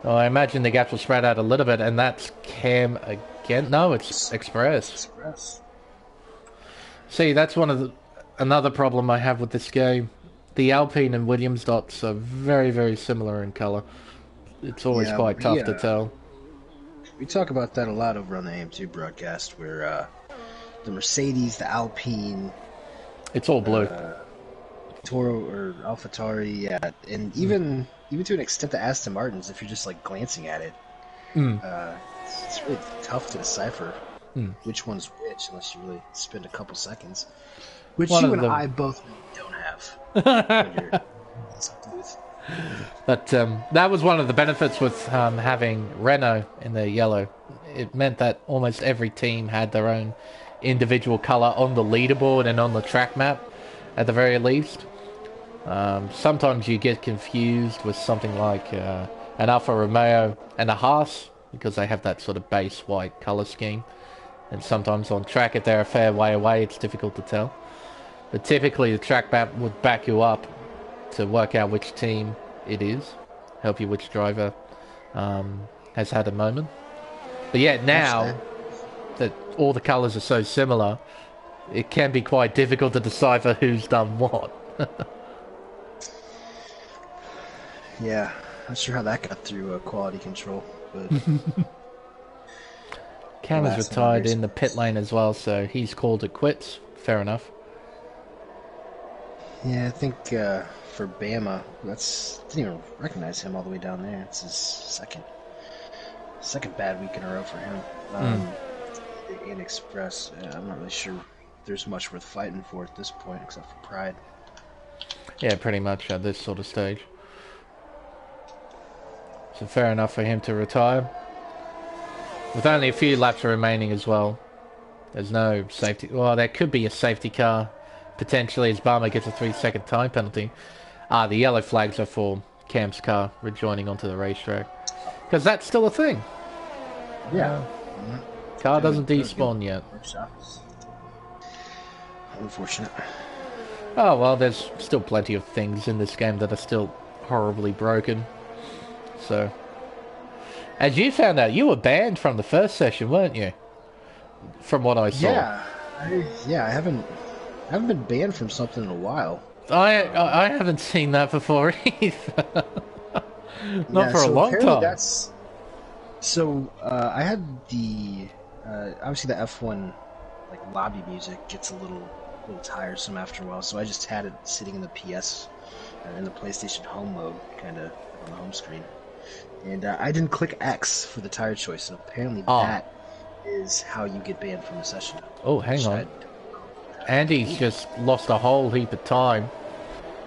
Speaker 1: Oh, I imagine the gaps will spread out a little bit. And that's Cam again. No, it's Express. See, that's one of the... Another problem I have with this game. The Alpine and Williams dots are very, very similar in colour. It's always quite tough to tell.
Speaker 2: We talk about that a lot over on the AM2 broadcast, where the Mercedes, the Alpine...
Speaker 1: It's all blue.
Speaker 2: Toro or AlphaTauri, yeah. And even to an extent the Aston Martins, if you're just like glancing at it, it's really tough to decipher which one's which unless you really spend a couple seconds. Which you and I both don't have.
Speaker 1: But that was one of the benefits with having Renault in the yellow. It meant that almost every team had their own individual colour on the leaderboard and on the track map, at the very least. Sometimes you get confused with something like an Alfa Romeo and a Haas, because they have that sort of base white colour scheme. And sometimes on track, if they're a fair way away, it's difficult to tell. But typically the track map would back you up to work out which team it is, help you which driver has had a moment. But yeah, now that all the colours are so similar, it can be quite difficult to decipher who's done what.
Speaker 2: Yeah, not sure how that got through quality control, but...
Speaker 1: Cam is retired in the pit lane as well, so he's called it quits. Fair enough.
Speaker 2: Yeah, I think for Bama, didn't even recognize him all the way down there. It's his second bad week in a row for him. In Express, I'm not really sure there's much worth fighting for at this point, except for pride.
Speaker 1: Yeah, pretty much at this sort of stage. So fair enough for him to retire. With only a few laps remaining as well. There's no safety... Well, there could be a safety car, potentially, as Barmer gets a 3-second time penalty. The yellow flags are for Cam's car rejoining onto the racetrack. Because that's still a thing.
Speaker 2: Yeah.
Speaker 1: Car doesn't despawn yet.
Speaker 2: Unfortunate.
Speaker 1: Oh, well, there's still plenty of things in this game that are still horribly broken. So... As you found out, you were banned from the first session, weren't you? From what I saw.
Speaker 2: Yeah, I haven't been banned from something in a while.
Speaker 1: I haven't seen that before either. Not for a long time.
Speaker 2: I had the obviously the F1 like lobby music gets a little tiresome after a while, so I just had it sitting in the PS in the PlayStation home mode, kind of on the home screen. And I didn't click X for the tire choice, and apparently that is how you get banned from the session.
Speaker 1: Oh, hang on. Andy's just lost a whole heap of time.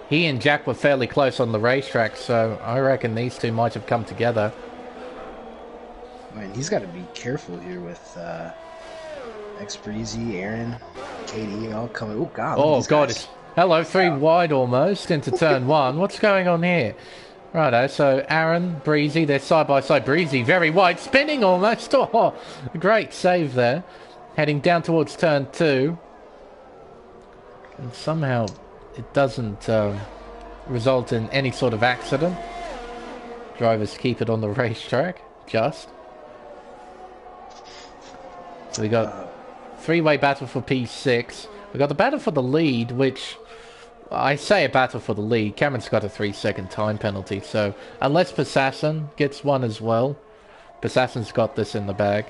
Speaker 1: He and Jack were fairly close on the racetrack, so I reckon these two might have come together.
Speaker 2: Man, he's got to be careful here with X Breezy, Aaron, KD, all coming. Oh, God.
Speaker 1: Oh, God. Hello, 3 wide almost into turn 1. What's going on here? Righto, so Aaron, Breezy, they're side by side. Breezy, very wide, spinning almost. Oh, great save there. Heading down towards turn 2. And somehow it doesn't result in any sort of accident. Drivers keep it on the racetrack, just. So we got three-way battle for P6. We got the battle for the lead, which I say a battle for the lead. Cameron's got a 3-second time penalty, so unless Passassin gets one as well, Passassin's got this in the bag.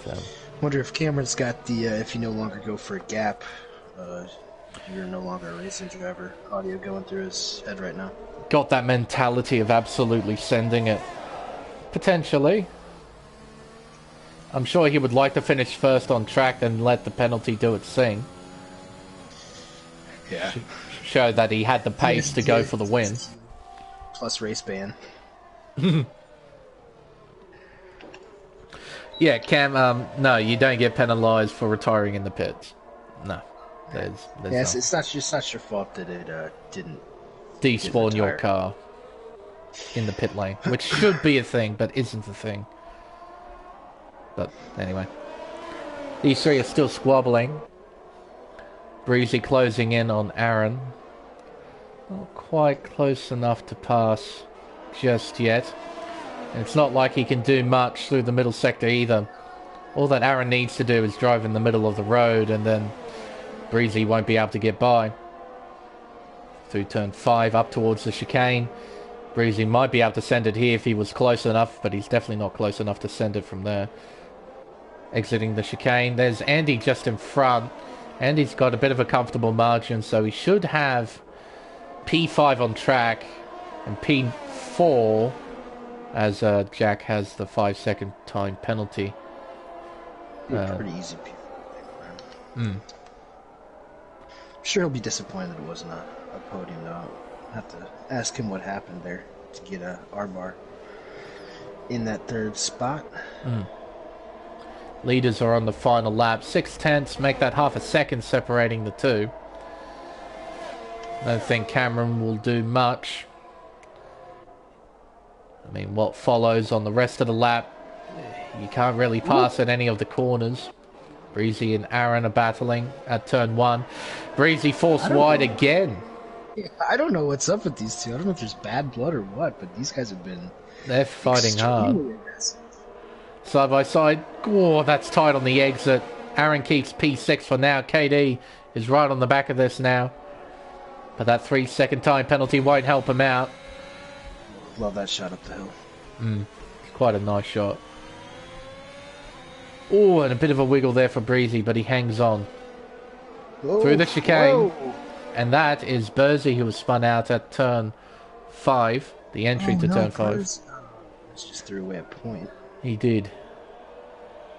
Speaker 1: So.
Speaker 2: Wonder if Cameron's got the if you no longer go for a gap, you're no longer a racing driver audio going through his head right now.
Speaker 1: Got that mentality of absolutely sending it. Potentially. I'm sure he would like to finish first on track and let the penalty do its thing.
Speaker 2: Yeah.
Speaker 1: Show that he had the pace to go for the win.
Speaker 2: Plus race ban.
Speaker 1: Yeah, Cam, no, you don't get penalised for retiring in the pits. No. There's
Speaker 2: yes, it's not your fault that it didn't
Speaker 1: despawn your car in the pit lane, which should be a thing, but isn't a thing. But anyway, these three are still squabbling. Breezy closing in on Aaron. Not quite close enough to pass just yet. And it's not like he can do much through the middle sector either. All that Aaron needs to do is drive in the middle of the road, and then Breezy won't be able to get by. Through turn 5 up towards the chicane. Breezy might be able to send it here if he was close enough, but he's definitely not close enough to send it from there. Exiting the chicane. There's Andy just in front. Andy's got a bit of a comfortable margin, so he should have P5 on track and P4 as Jack has the 5-second time penalty.
Speaker 2: Pretty easy. I'm sure he'll be disappointed it wasn't a podium, though. I'll have to ask him what happened there to get a R-bar in that third spot.
Speaker 1: Leaders are on the final lap. 6/10 make that half a second separating the two. I don't think Cameron will do much. I mean, what follows on the rest of the lap, you can't really pass at any of the corners. Breezy and Aaron are battling at turn 1. Breezy forced wide again.
Speaker 2: Yeah, I don't know what's up with these two. I don't know if there's bad blood or what, but these guys have been...
Speaker 1: They're fighting hard. Side by side. Oh, that's tight on the exit. Aaron keeps P6 for now. KD is right on the back of this now. But that 3-second time penalty won't help him out.
Speaker 2: Love that shot up the hill.
Speaker 1: Quite a nice shot. Oh, and a bit of a wiggle there for Breezy, but he hangs on.
Speaker 2: Whoa,
Speaker 1: through the chicane.
Speaker 2: whoa.
Speaker 1: And that is Bursey, who was spun out at turn 5. The entry to turn 5.
Speaker 2: It's just threw away a point.
Speaker 1: He did.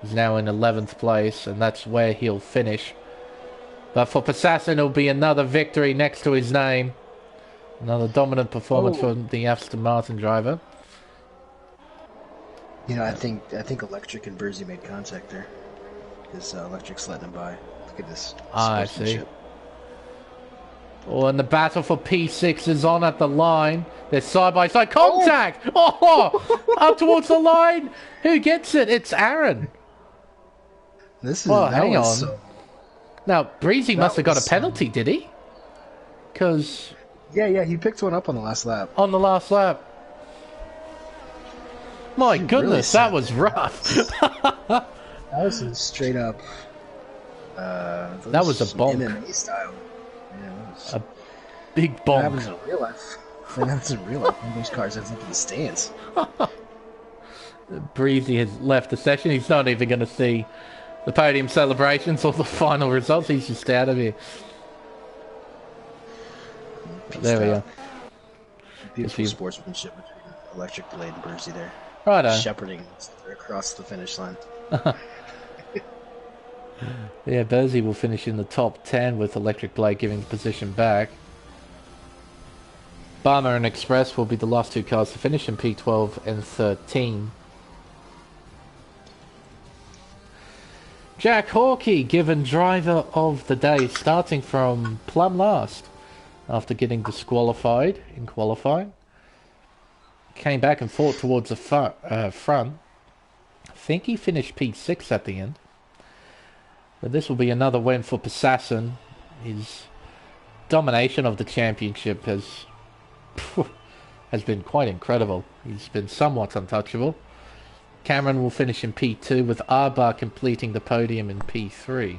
Speaker 1: He's now in 11th place, and that's where he'll finish. But for Passassin, it'll be another victory next to his name. Another dominant performance from the Aston Martin driver.
Speaker 2: You know, I think Electric and Bursey made contact there. Because Electric's letting him by. Look at this.
Speaker 1: I see. Oh, and the battle for P6 is on at the line. There's side-by-side contact! Oh! Up towards the line! Who gets it? It's Aaron.
Speaker 2: This is...
Speaker 1: Well, hang on.
Speaker 2: So...
Speaker 1: Now, Breezy must have got a penalty, did he? Because...
Speaker 2: Yeah, he picked one up on the last lap.
Speaker 1: On the last lap. My goodness,
Speaker 2: really
Speaker 1: that was rough.
Speaker 2: That was some straight up...
Speaker 1: that was a bonk.
Speaker 2: MMA style. Yeah, that was...
Speaker 1: A big bonk.
Speaker 2: That happens in real life. That happens in real life. One of those cars ends up in the stands.
Speaker 1: Breezy has left the session. He's not even going to see the podium celebrations or the final results. He's just out of here. There we go.
Speaker 2: Beautiful sportsmanship between Electric Blade and Bursey there.
Speaker 1: Righto.
Speaker 2: Shepherding across the finish line.
Speaker 1: Yeah, Bursey will finish in the top 10 with Electric Blade giving the position back. Barmer and Express will be the last two cars to finish in P12 and 13. Jack Hawkey given driver of the day, starting from plumb last after getting disqualified in qualifying. Came back and fought towards the front. I think he finished P6 at the end. But this will be another win for Passassin. his domination of the championship has been quite incredible. He's been somewhat untouchable. Cameron will finish in P2 with Arbar completing the podium in P3.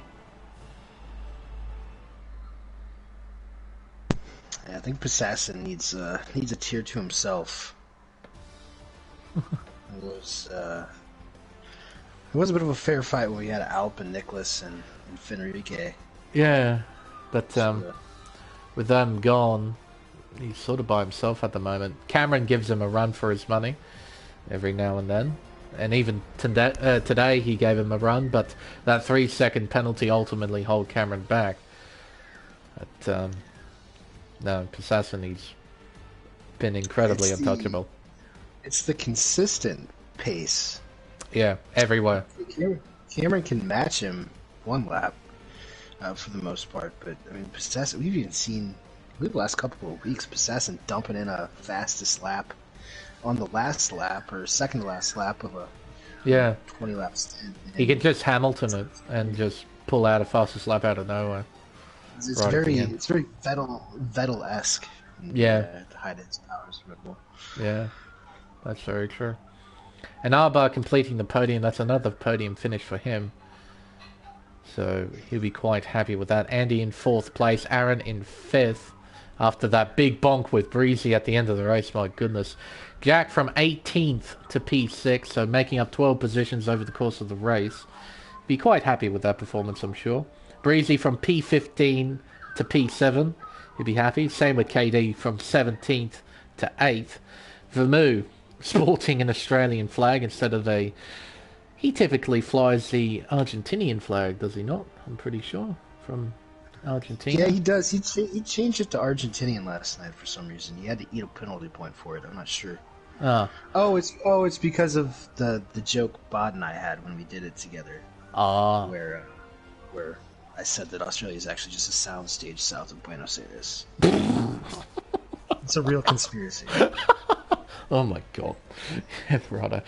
Speaker 2: Yeah, I think Passassin needs a tier to himself. It was a bit of a fair fight when we had Alp and Nicholas and Fenrique.
Speaker 1: Yeah, but with them gone, he's sort of by himself at the moment. Cameron gives him a run for his money every now and then. And even today he gave him a run, but that 3-second penalty ultimately held Cameron back. But, no, Passassin, he's been incredibly untouchable.
Speaker 2: It's the consistent pace.
Speaker 1: Yeah, everywhere.
Speaker 2: Cameron can match him one lap for the most part, but I mean, Passassin, we've even seen, the last couple of weeks, Passassin dumping in a fastest lap on the last lap or second to last lap of a 20 lap stint.
Speaker 1: He can just Hamilton it and just pull out a fastest lap out of nowhere.
Speaker 2: It's right very Vettel-esque.
Speaker 1: Yeah,
Speaker 2: to hide its powers of Red Bull.
Speaker 1: Yeah, that's very true. And Arbar completing the podium, that's another podium finish for him. So he'll be quite happy with that. Andy in 4th place, Aaron in 5th. After that big bonk with Breezy at the end of the race, my goodness. Jack from 18th to P6, so making up 12 positions over the course of the race. Be quite happy with that performance, I'm sure. Breezy from P15 to P7, he'll be happy. Same with KD from 17th to 8th. Vermou sporting an Australian flag instead of a... He typically flies the Argentinian flag, does he not? I'm pretty sure. From Argentina.
Speaker 2: Yeah, he does. He changed it to Argentinian last night for some reason. He had to eat a penalty point for it. I'm not sure. Oh, it's because of the joke Bod and I had when we did it together. Where I said that Australia is actually just a soundstage south of Buenos Aires. It's a real conspiracy.
Speaker 1: Oh my god. Righto.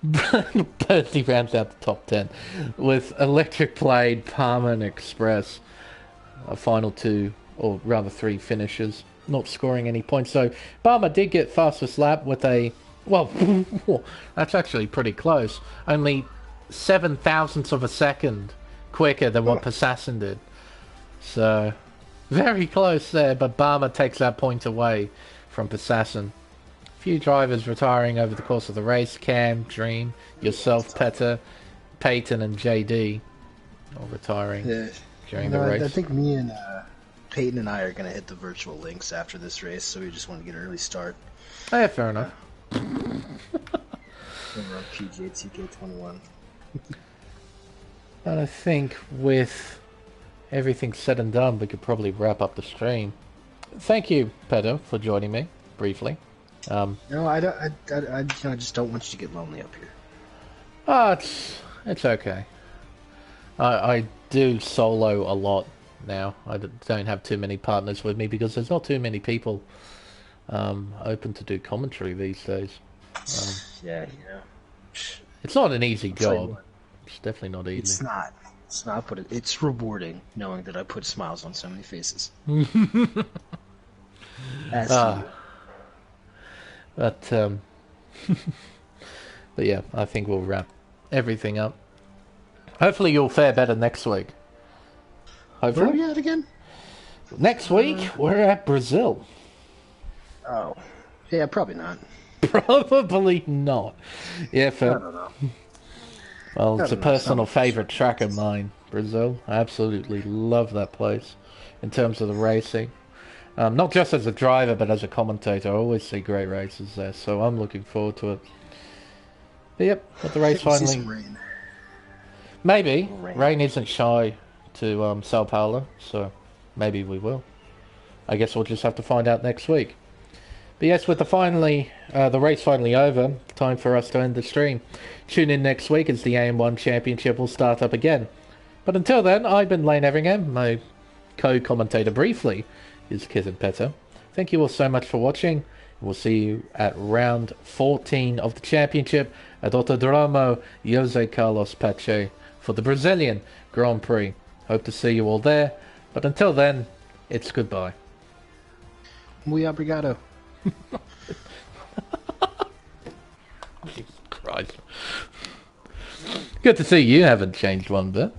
Speaker 1: Bertie rounds out the top 10 with Electric Blade, Palmer and Express. A final 2, or rather 3 finishes, not scoring any points. So Palmer did get fastest lap with a... Well, that's actually pretty close. Only 7 thousandths of a second quicker than what Passassin did. So, very close there, but Barmer takes that point away from Passassin. Few drivers retiring over the course of the race. Cam, Dream, yourself, Petter, Peyton and JD all retiring during the race.
Speaker 2: I think me and Peyton and I are going to hit the virtual links after this race, so we just want to get an early start.
Speaker 1: Oh, yeah, fair enough.
Speaker 2: Over on PGA 2K21.
Speaker 1: And I think with everything said and done, we could probably wrap up the stream. Thank you, Petter, for joining me briefly.
Speaker 2: No, I just don't want you to get lonely up here.
Speaker 1: It's okay. I do solo a lot now. I don't have too many partners with me because there's not too many people open to do commentary these days.
Speaker 2: Yeah.
Speaker 1: It's not an easy job. It's definitely not easy.
Speaker 2: It's not, but it's rewarding knowing that I put smiles on so many faces. As you.
Speaker 1: But yeah, I think we'll wrap everything up. Hopefully you'll fare better next week. Hopefully.
Speaker 2: Where are we at again?
Speaker 1: Next week, we're at Brazil.
Speaker 2: Oh. Yeah, probably not.
Speaker 1: Probably not. Yeah, fair.
Speaker 2: I don't know.
Speaker 1: Well, it's a personal favourite track of mine, Brazil. I absolutely love that place in terms of the racing. Not just as a driver, but as a commentator. I always see great races there, so I'm looking forward to it. But yep, but the race finally...
Speaker 2: See some rain.
Speaker 1: Maybe. Rain isn't shy to Sao Paulo, so maybe we will. I guess we'll just have to find out next week. But yes, with the race finally over, time for us to end the stream. Tune in next week as the AM1 Championship will start up again. But until then, I've been Lane Everingham. My co-commentator briefly is Kitten Petter. Thank you all so much for watching. We'll see you at round 14 of the championship at Autodromo Jose Carlos Pache for the Brazilian Grand Prix. Hope to see you all there. But until then, it's goodbye.
Speaker 2: Muy obrigado.
Speaker 1: Jesus Christ. Good to see you haven't changed one bit.